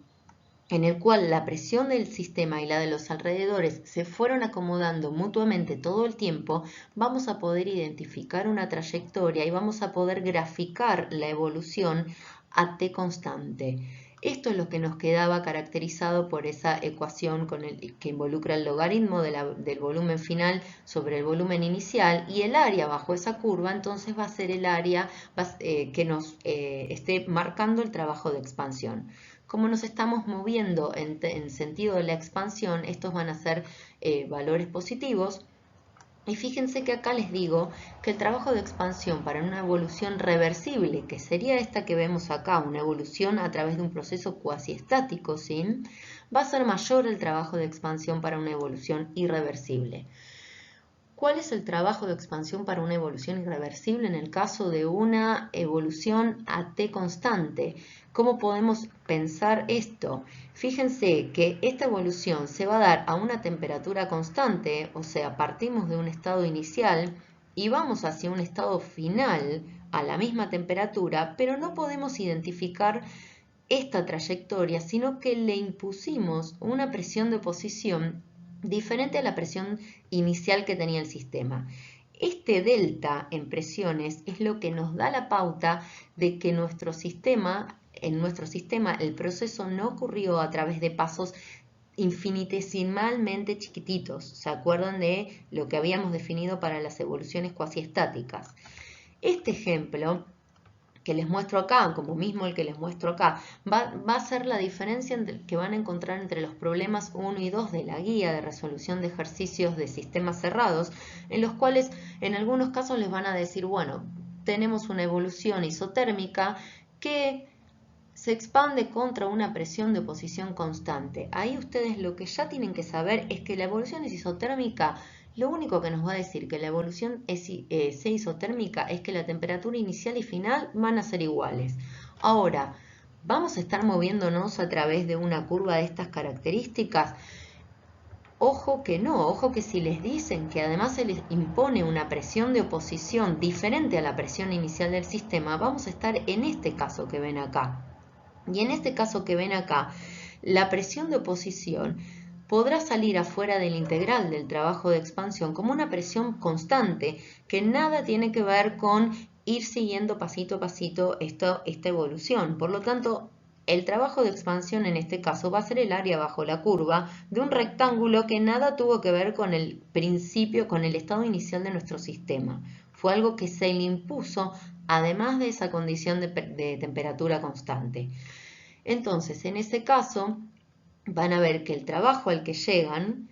en el cual la presión del sistema y la de los alrededores se fueron acomodando mutuamente todo el tiempo, vamos a poder identificar una trayectoria y vamos a poder graficar la evolución a t constante. Esto es lo que nos quedaba caracterizado por esa ecuación que involucra el logaritmo del volumen final sobre el volumen inicial, y el área bajo esa curva entonces va a ser el área que nos esté marcando el trabajo de expansión. Como nos estamos moviendo en sentido de la expansión, estos van a ser valores positivos. Y fíjense que acá les digo que el trabajo de expansión para una evolución reversible, que sería esta que vemos acá, una evolución a través de un proceso cuasi estático, ¿sí?, va a ser mayor el trabajo de expansión para una evolución irreversible. ¿Cuál es el trabajo de expansión para una evolución irreversible en el caso de una evolución a t constante? ¿Cómo podemos pensar esto? Fíjense que esta evolución se va a dar a una temperatura constante, o sea, partimos de un estado inicial y vamos hacia un estado final a la misma temperatura, pero no podemos identificar esta trayectoria, sino que le impusimos una presión de oposición diferente a la presión inicial que tenía el sistema. Este delta en presiones es lo que nos da la pauta de que en nuestro sistema el proceso no ocurrió a través de pasos infinitesimalmente chiquititos. ¿Se acuerdan de lo que habíamos definido para las evoluciones cuasi estáticas? Este ejemplo que les muestro acá, como mismo el que les muestro acá, va a ser la diferencia que van a encontrar entre los problemas 1 y 2 de la guía de resolución de ejercicios de sistemas cerrados, en los cuales en algunos casos les van a decir, bueno, tenemos una evolución isotérmica que se expande contra una presión de oposición constante. Ahí ustedes lo que ya tienen que saber es que la evolución es isotérmica. Lo único que nos va a decir que la evolución sea isotérmica es que la temperatura inicial y final van a ser iguales. Ahora, ¿vamos a estar moviéndonos a través de una curva de estas características? Ojo que no, ojo que si les dicen que además se les impone una presión de oposición diferente a la presión inicial del sistema, vamos a estar en este caso que ven acá. Y en este caso que ven acá, la presión de oposición podrá salir afuera del integral del trabajo de expansión como una presión constante que nada tiene que ver con ir siguiendo pasito a pasito esta evolución. Por lo tanto, el trabajo de expansión en este caso va a ser el área bajo la curva de un rectángulo que nada tuvo que ver con el principio, con el estado inicial de nuestro sistema. Fue algo que se le impuso además de esa condición de temperatura constante. Entonces, en ese caso, van a ver que el trabajo al que llegan,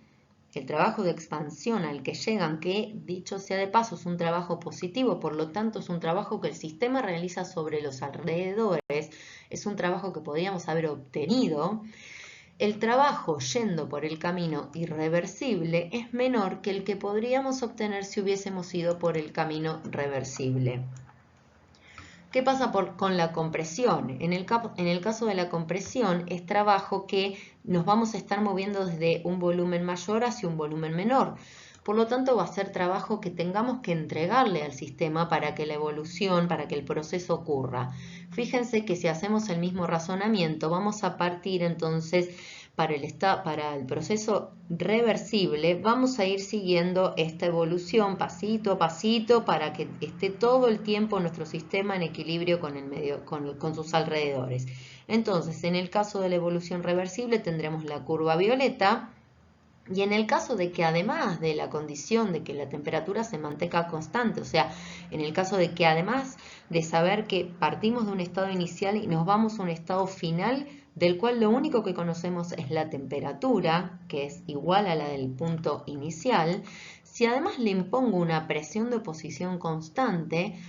el trabajo de expansión al que llegan, que dicho sea de paso es un trabajo positivo, por lo tanto es un trabajo que el sistema realiza sobre los alrededores, es un trabajo que podríamos haber obtenido, el trabajo yendo por el camino irreversible es menor que el que podríamos obtener si hubiésemos ido por el camino reversible. ¿Qué pasa con la compresión? En el caso de la compresión es trabajo que nos vamos a estar moviendo desde un volumen mayor hacia un volumen menor. Por lo tanto, va a ser trabajo que tengamos que entregarle al sistema para que la evolución, para que el proceso ocurra. Fíjense que si hacemos el mismo razonamiento, vamos a partir entonces para el proceso reversible, vamos a ir siguiendo esta evolución pasito a pasito para que esté todo el tiempo nuestro sistema en equilibrio con el medio, con sus alrededores. Entonces, en el caso de la evolución reversible tendremos la curva violeta. Y en el caso de que además de la condición de que la temperatura se mantenga constante, o sea, en el caso de que además de saber que partimos de un estado inicial y nos vamos a un estado final, del cual lo único que conocemos es la temperatura, que es igual a la del punto inicial, si además le impongo una presión de oposición constante,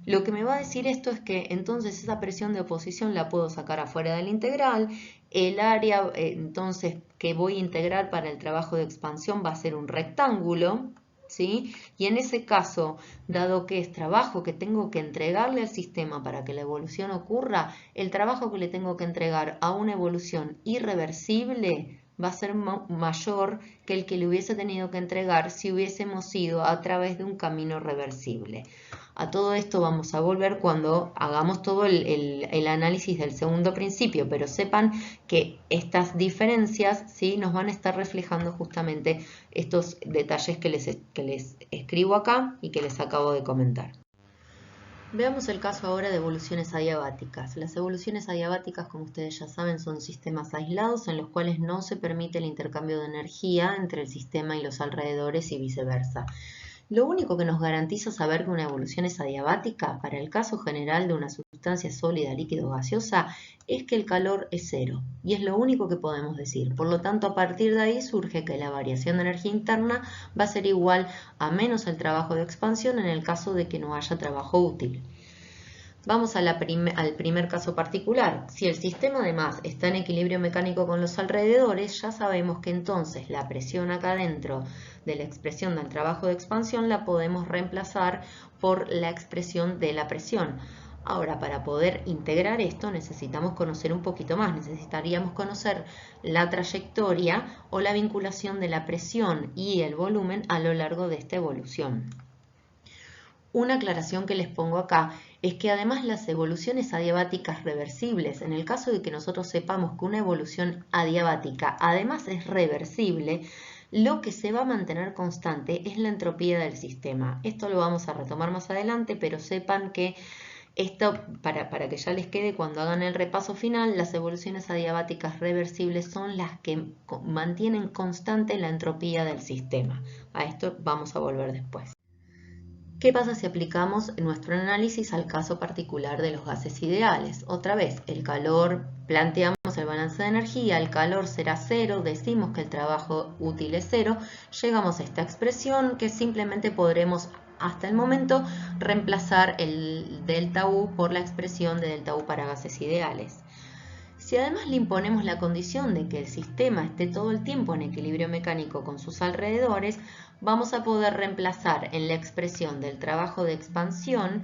lo que me va a decir esto es que entonces esa presión de oposición la puedo sacar afuera del integral, el área entonces que voy a integrar para el trabajo de expansión va a ser un rectángulo, ¿sí? Y en ese caso, dado que es trabajo que tengo que entregarle al sistema para que la evolución ocurra, el trabajo que le tengo que entregar a una evolución irreversible va a ser mayor que el que le hubiese tenido que entregar si hubiésemos ido a través de un camino reversible. A todo esto vamos a volver cuando hagamos todo el análisis del segundo principio, pero sepan que estas diferencias, ¿sí?, nos van a estar reflejando justamente estos detalles que les escribo acá y que les acabo de comentar. Veamos el caso ahora de evoluciones adiabáticas. Las evoluciones adiabáticas, como ustedes ya saben, son sistemas aislados en los cuales no se permite el intercambio de energía entre el sistema y los alrededores y viceversa. Lo único que nos garantiza saber que una evolución es adiabática, para el caso general de una sustancia sólida, líquida o gaseosa, es que el calor es cero. Y es lo único que podemos decir. Por lo tanto, a partir de ahí surge que la variación de energía interna va a ser igual a menos el trabajo de expansión en el caso de que no haya trabajo útil. Vamos al primer caso particular. Si el sistema además está en equilibrio mecánico con los alrededores, ya sabemos que entonces la presión acá dentro de la expresión del trabajo de expansión la podemos reemplazar por la expresión de la presión. Ahora, para poder integrar esto necesitamos conocer un poquito más, necesitaríamos conocer la trayectoria o la vinculación de la presión y el volumen a lo largo de esta evolución. Una aclaración que les pongo acá es que además las evoluciones adiabáticas reversibles, en el caso de que nosotros sepamos que una evolución adiabática además es reversible, lo que se va a mantener constante es la entropía del sistema. Esto lo vamos a retomar más adelante, pero sepan que esto, para que ya les quede cuando hagan el repaso final, las evoluciones adiabáticas reversibles son las que mantienen constante la entropía del sistema. A esto vamos a volver después. ¿Qué pasa si aplicamos nuestro análisis al caso particular de los gases ideales? Otra vez, el calor, planteamos el balance de energía, el calor será cero, decimos que el trabajo útil es cero, llegamos a esta expresión que simplemente podremos hasta el momento reemplazar el delta U por la expresión de delta U para gases ideales. Si además le imponemos la condición de que el sistema esté todo el tiempo en equilibrio mecánico con sus alrededores, vamos a poder reemplazar en la expresión del trabajo de expansión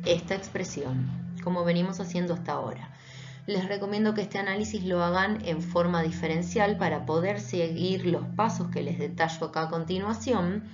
esta expresión, como venimos haciendo hasta ahora. Les recomiendo que este análisis lo hagan en forma diferencial para poder seguir los pasos que les detallo acá a continuación.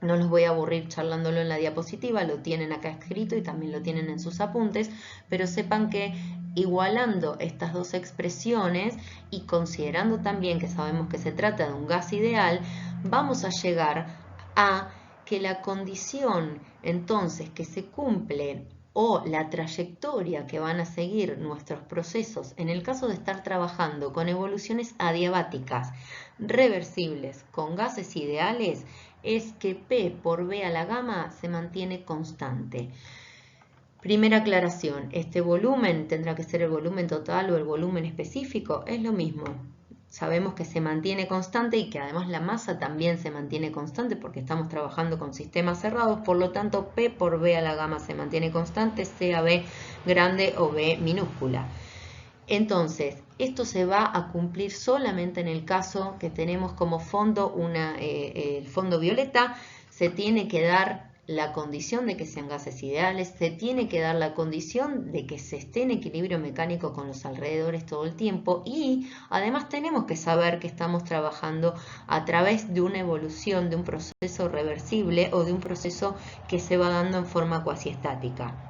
No los voy a aburrir charlándolo en la diapositiva, lo tienen acá escrito y también lo tienen en sus apuntes, pero sepan que igualando estas dos expresiones y considerando también que sabemos que se trata de un gas ideal, vamos a llegar a que la condición entonces que se cumple o la trayectoria que van a seguir nuestros procesos en el caso de estar trabajando con evoluciones adiabáticas reversibles con gases ideales es que P por B a la gamma se mantiene constante. Primera aclaración, ¿este volumen tendrá que ser el volumen total o el volumen específico? Es lo mismo. Sabemos que se mantiene constante y que además la masa también se mantiene constante porque estamos trabajando con sistemas cerrados, por lo tanto P por B a la gamma se mantiene constante, sea B grande o B minúscula. Entonces, esto se va a cumplir solamente en el caso que tenemos como fondo el fondo violeta. Se tiene que dar la condición de que sean gases ideales, se tiene que dar la condición de que se esté en equilibrio mecánico con los alrededores todo el tiempo y además tenemos que saber que estamos trabajando a través de una evolución, de un proceso reversible o de un proceso que se va dando en forma cuasi estática.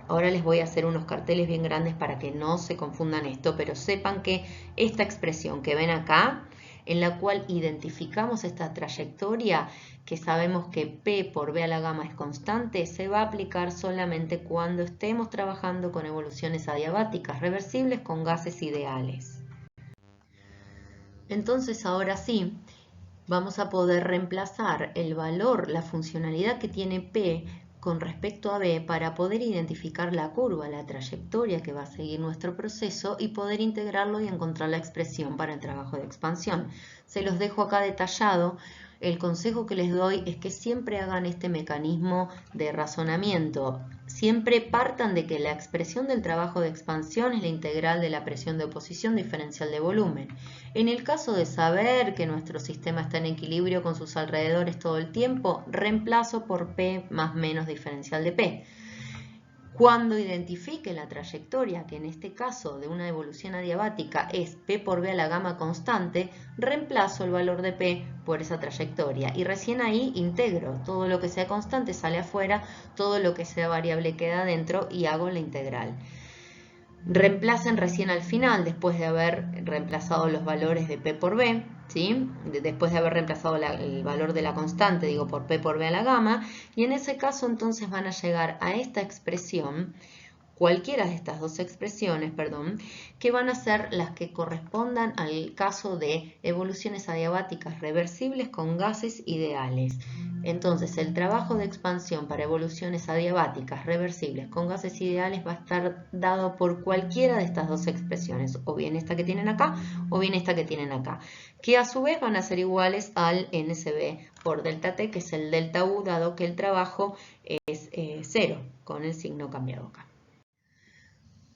Ahora les voy a hacer unos carteles bien grandes para que no se confundan esto, pero sepan que esta expresión que ven acá, en la cual identificamos esta trayectoria, que sabemos que P por B a la gamma es constante, se va a aplicar solamente cuando estemos trabajando con evoluciones adiabáticas reversibles con gases ideales. Entonces ahora sí, vamos a poder reemplazar el valor, la funcionalidad que tiene P con respecto a B para poder identificar la curva, la trayectoria que va a seguir nuestro proceso y poder integrarlo y encontrar la expresión para el trabajo de expansión. Se los dejo acá detallado. El consejo que les doy es que siempre hagan este mecanismo de razonamiento. Siempre partan de que la expresión del trabajo de expansión es la integral de la presión de oposición diferencial de volumen. En el caso de saber que nuestro sistema está en equilibrio con sus alrededores todo el tiempo, reemplazo por P más menos diferencial de P. Cuando identifique la trayectoria, que en este caso de una evolución adiabática es P por B a la gamma constante, reemplazo el valor de P por esa trayectoria y recién ahí integro. Todo lo que sea constante sale afuera, todo lo que sea variable queda adentro y hago la integral. Reemplacen recién al final, después de haber reemplazado los valores de P por B, ¿sí? Después de haber reemplazado el valor de la constante, digo, por P por B a la gamma, y en ese caso entonces van a llegar a esta expresión, cualquiera de estas dos expresiones, que van a ser las que correspondan al caso de evoluciones adiabáticas reversibles con gases ideales. Entonces, el trabajo de expansión para evoluciones adiabáticas reversibles con gases ideales va a estar dado por cualquiera de estas dos expresiones, o bien esta que tienen acá, o bien esta que tienen acá, que a su vez van a ser iguales al NSB por delta T, que es el delta U, dado que el trabajo es 0, con el signo cambiado acá.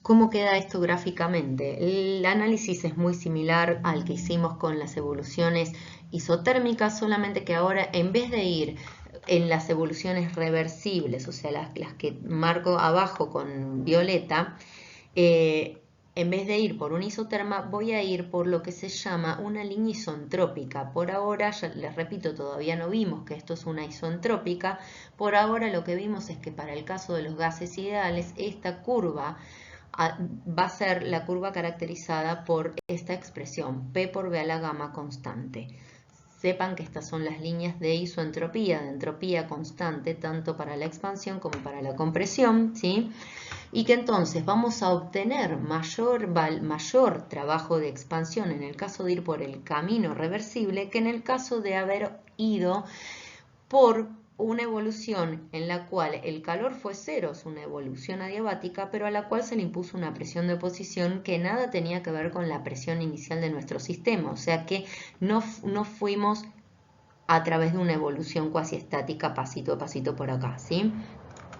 ¿Cómo queda esto gráficamente? El análisis es muy similar al que hicimos con las evoluciones isotérmicas, solamente que ahora en vez de ir en las evoluciones reversibles, o sea, las que marco abajo con violeta, en vez de ir por una isoterma, voy a ir por lo que se llama una línea isentrópica. Por ahora, ya les repito, todavía no vimos que esto es una isentrópica. Por ahora lo que vimos es que para el caso de los gases ideales, esta curva va a ser la curva caracterizada por esta expresión, P por B a la gamma constante. Sepan que estas son las líneas de isoentropía, de entropía constante, tanto para la expansión como para la compresión, ¿sí? Y que entonces vamos a obtener mayor trabajo de expansión en el caso de ir por el camino reversible que en el caso de haber ido por una evolución en la cual el calor fue cero, es una evolución adiabática, pero a la cual se le impuso una presión de oposición que nada tenía que ver con la presión inicial de nuestro sistema, o sea que no fuimos a través de una evolución cuasi estática pasito a pasito por acá, ¿sí?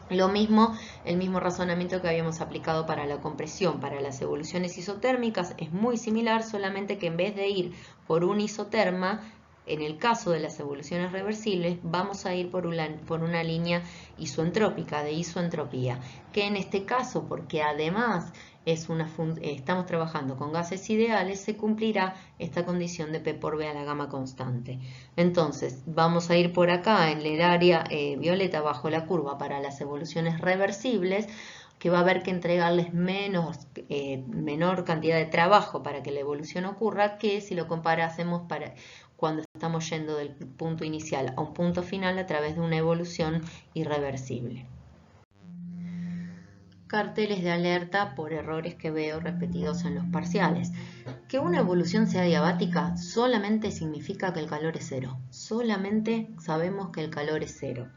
Lo mismo, el mismo razonamiento que habíamos aplicado para la compresión, para las evoluciones isotérmicas es muy similar, solamente que en vez de ir por un isoterma, En el caso de las evoluciones reversibles, vamos a ir por una línea isoentrópica, de isoentropía, que en este caso, porque además estamos trabajando con gases ideales, se cumplirá esta condición de P por B a la gama constante. Entonces, vamos a ir por acá en el área violeta bajo la curva para las evoluciones reversibles, que va a haber que entregarles menor cantidad de trabajo para que la evolución ocurra, que si lo comparásemos cuando estamos yendo del punto inicial a un punto final a través de una evolución irreversible. Carteles de alerta por errores que veo repetidos en los parciales. Que una evolución sea diabática solamente significa que el calor es cero. Solamente sabemos que el calor es cero.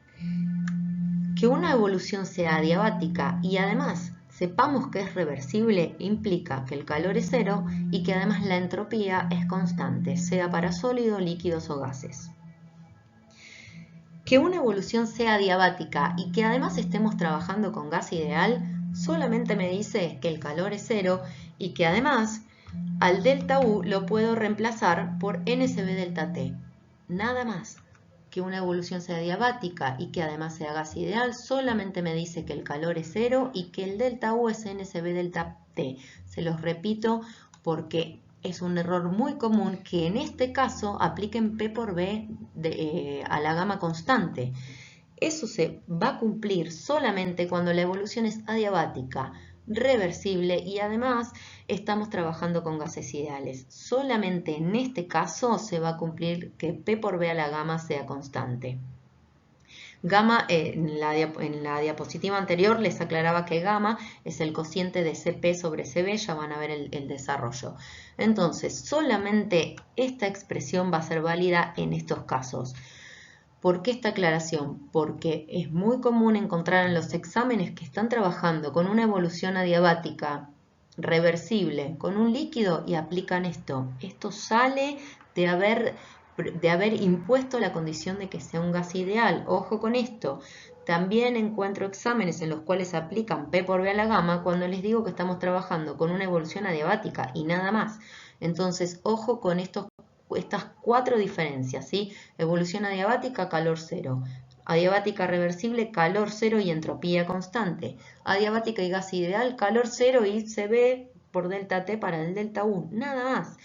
Que una evolución sea diabática y además sepamos que es reversible implica que el calor es cero y que además la entropía es constante, sea para sólidos, líquidos o gases. Que una evolución sea diabática y que además estemos trabajando con gas ideal solamente me dice que el calor es cero y que además al delta U lo puedo reemplazar por NSB delta T. Nada más. Que una evolución sea diabática y que además sea gas ideal solamente me dice que el calor es cero y que el delta U es NSB delta T. Se los repito porque es un error muy común que en este caso apliquen P por B a la gama constante. Eso se va a cumplir solamente cuando la evolución es adiabática, reversible y además estamos trabajando con gases ideales. Solamente en este caso se va a cumplir que P por B a la gama sea constante. Gamma, en la diapositiva anterior les aclaraba que gamma es el cociente de CP sobre CB, ya van a ver el desarrollo. Entonces, solamente esta expresión va a ser válida en estos casos. ¿Por qué esta aclaración? Porque es muy común encontrar en los exámenes que están trabajando con una evolución adiabática reversible con un líquido y aplican esto. Esto sale de haber impuesto la condición de que sea un gas ideal. Ojo con esto. También encuentro exámenes en los cuales aplican P por B a la gama cuando les digo que estamos trabajando con una evolución adiabática y nada más. Entonces, ojo con estas 4 diferencias, ¿sí? Evolución adiabática, calor cero. Adiabática reversible, calor cero y entropía constante. Adiabática y gas ideal, calor cero y CB por delta T para el delta U. Nada más.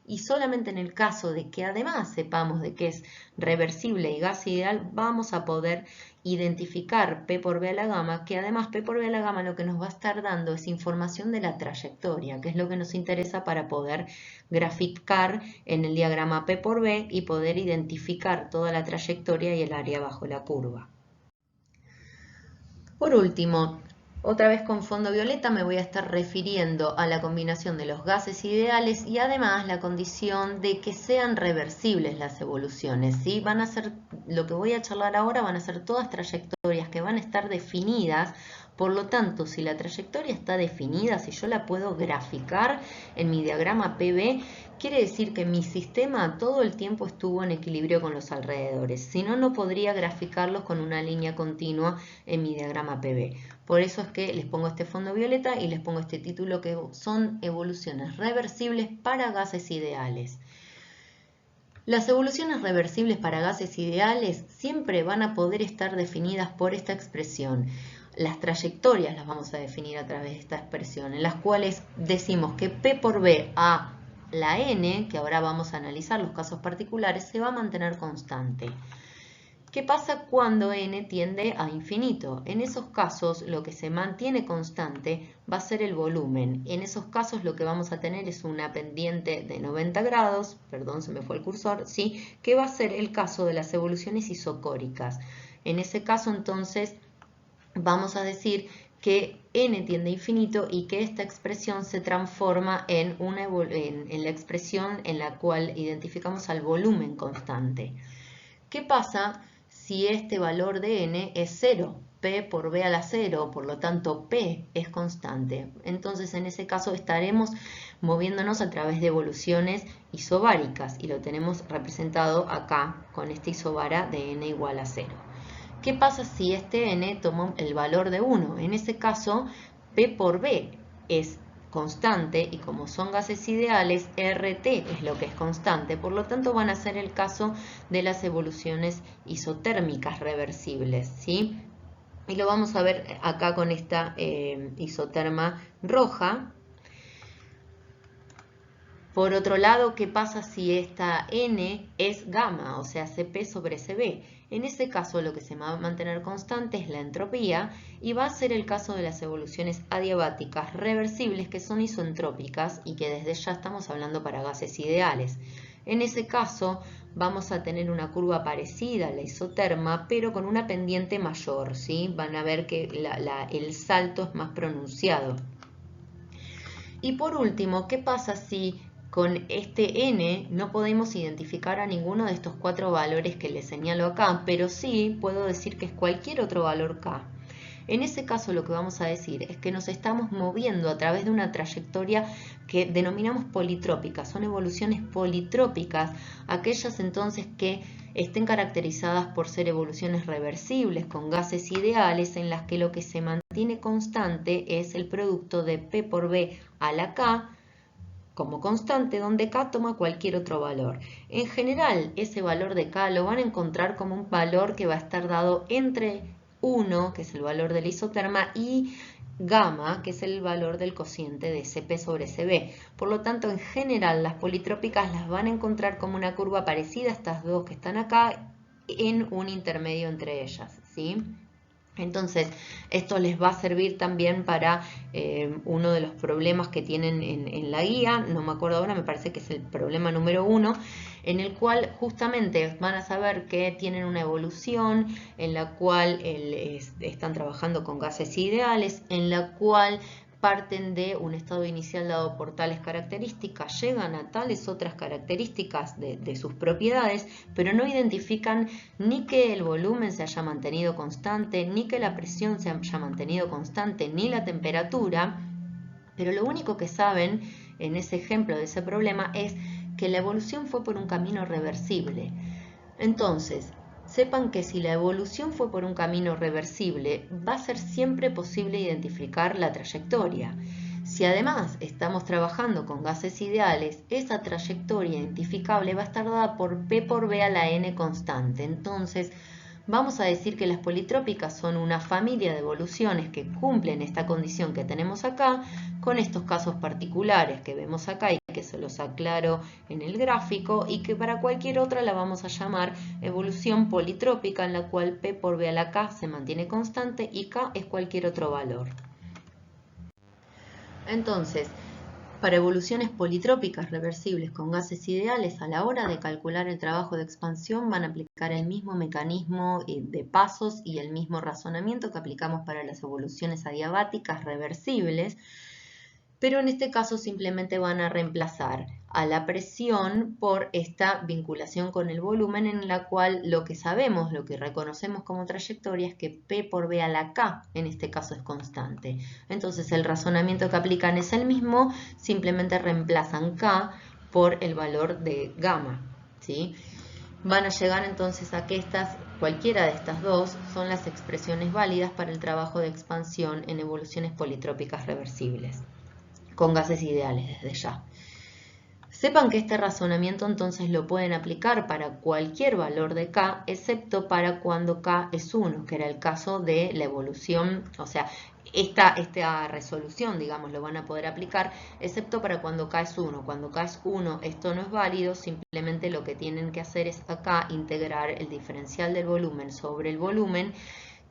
Y solamente en el caso de que además sepamos de que es reversible y gas ideal, vamos a poder identificar P por B a la gama, que además P por B a la gama lo que nos va a estar dando es información de la trayectoria, que es lo que nos interesa para poder graficar en el diagrama P por B y poder identificar toda la trayectoria y el área bajo la curva. Por último, otra vez con fondo violeta me voy a estar refiriendo a la combinación de los gases ideales y además la condición de que sean reversibles las evoluciones, ¿sí? Van a ser, lo que voy a charlar ahora van a ser todas trayectorias que van a estar definidas. Por lo tanto, si la trayectoria está definida, si yo la puedo graficar en mi diagrama PB, quiere decir que mi sistema todo el tiempo estuvo en equilibrio con los alrededores. Si no, no podría graficarlos con una línea continua en mi diagrama PB. Por eso es que les pongo este fondo violeta y les pongo este título que son evoluciones reversibles para gases ideales. Las evoluciones reversibles para gases ideales siempre van a poder estar definidas por esta expresión. Las trayectorias las vamos a definir a través de esta expresión, en las cuales decimos que P por B a la N, que ahora vamos a analizar los casos particulares, se va a mantener constante. ¿Qué pasa cuando N tiende a infinito? En esos casos lo que se mantiene constante va a ser el volumen. En esos casos lo que vamos a tener es una pendiente de 90 grados, perdón, se me fue el cursor, ¿sí? Que va a ser el caso de las evoluciones isocóricas. En ese caso entonces vamos a decir que N tiende a infinito y que esta expresión se transforma en la expresión en la cual identificamos al volumen constante. ¿Qué pasa si este valor de N es 0? P por B a la 0, por lo tanto P es constante. Entonces en ese caso estaremos moviéndonos a través de evoluciones isobáricas y lo tenemos representado acá con esta isobara de N igual a 0. ¿Qué pasa si este N toma el valor de 1? En ese caso, P por B es constante, y como son gases ideales, RT es lo que es constante. Por lo tanto, van a ser el caso de las evoluciones isotérmicas reversibles, ¿sí? Y lo vamos a ver acá con esta isoterma roja. Por otro lado, ¿qué pasa si esta N es gamma, o sea, Cp sobre Cv? En ese caso, lo que se va a mantener constante es la entropía, y va a ser el caso de las evoluciones adiabáticas reversibles, que son isentrópicas y que desde ya estamos hablando para gases ideales. En ese caso, vamos a tener una curva parecida a la isoterma, pero con una pendiente mayor, ¿sí? Van a ver que el salto es más pronunciado. Y por último, ¿qué pasa si con este n no podemos identificar a ninguno de estos 4 valores que les señalo acá, pero sí puedo decir que es cualquier otro valor k? En ese caso lo que vamos a decir es que nos estamos moviendo a través de una trayectoria que denominamos politrópica. Son evoluciones politrópicas, aquellas entonces que estén caracterizadas por ser evoluciones reversibles con gases ideales, en las que lo que se mantiene constante es el producto de P por B a la K como constante, donde K toma cualquier otro valor. En general, ese valor de K lo van a encontrar como un valor que va a estar dado entre 1, que es el valor de la isoterma, y gamma, que es el valor del cociente de Cp sobre Cv. Por lo tanto, en general, las politrópicas las van a encontrar como una curva parecida a estas dos que están acá, en un intermedio entre ellas, ¿sí? Entonces, esto les va a servir también para uno de los problemas que tienen en la guía, no me acuerdo ahora, me parece que es el problema número 1, en el cual justamente van a saber que tienen una evolución en la cual están trabajando con gases ideales, en la cual parten de un estado inicial dado por tales características, llegan a tales otras características de sus propiedades, pero no identifican ni que el volumen se haya mantenido constante, ni que la presión se haya mantenido constante, ni la temperatura, pero lo único que saben en ese ejemplo de ese problema es que la evolución fue por un camino reversible. Entonces, sepan que si la evolución fue por un camino reversible, va a ser siempre posible identificar la trayectoria. Si además estamos trabajando con gases ideales, esa trayectoria identificable va a estar dada por P por B a la N constante. Entonces, vamos a decir que las politrópicas son una familia de evoluciones que cumplen esta condición que tenemos acá, con estos casos particulares que vemos acá y que se los aclaro en el gráfico, y que para cualquier otra la vamos a llamar evolución politrópica, en la cual P por B a la K se mantiene constante y K es cualquier otro valor. Entonces, para evoluciones politrópicas reversibles con gases ideales, a la hora de calcular el trabajo de expansión van a aplicar el mismo mecanismo de pasos y el mismo razonamiento que aplicamos para las evoluciones adiabáticas reversibles, pero en este caso simplemente van a reemplazar a la presión por esta vinculación con el volumen, en la cual lo que sabemos, lo que reconocemos como trayectoria es que P por B a la K en este caso es constante. Entonces el razonamiento que aplican es el mismo, simplemente reemplazan K por el valor de gamma, ¿sí? Van a llegar entonces a que cualquiera de estas dos son las expresiones válidas para el trabajo de expansión en evoluciones politrópicas reversibles con gases ideales desde ya. Sepan que este razonamiento entonces lo pueden aplicar para cualquier valor de K, excepto para cuando K es 1, que era el caso de la evolución, o sea, esta resolución, digamos, lo van a poder aplicar, excepto para cuando K es 1. Cuando K es 1, esto no es válido, simplemente lo que tienen que hacer es acá integrar el diferencial del volumen sobre el volumen,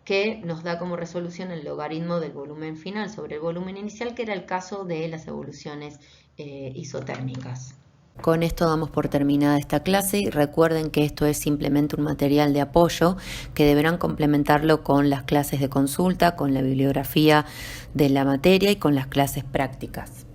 que nos da como resolución el logaritmo del volumen final sobre el volumen inicial, que era el caso de las evoluciones isotérmicas. Con esto damos por terminada esta clase y recuerden que esto es simplemente un material de apoyo que deberán complementarlo con las clases de consulta, con la bibliografía de la materia y con las clases prácticas.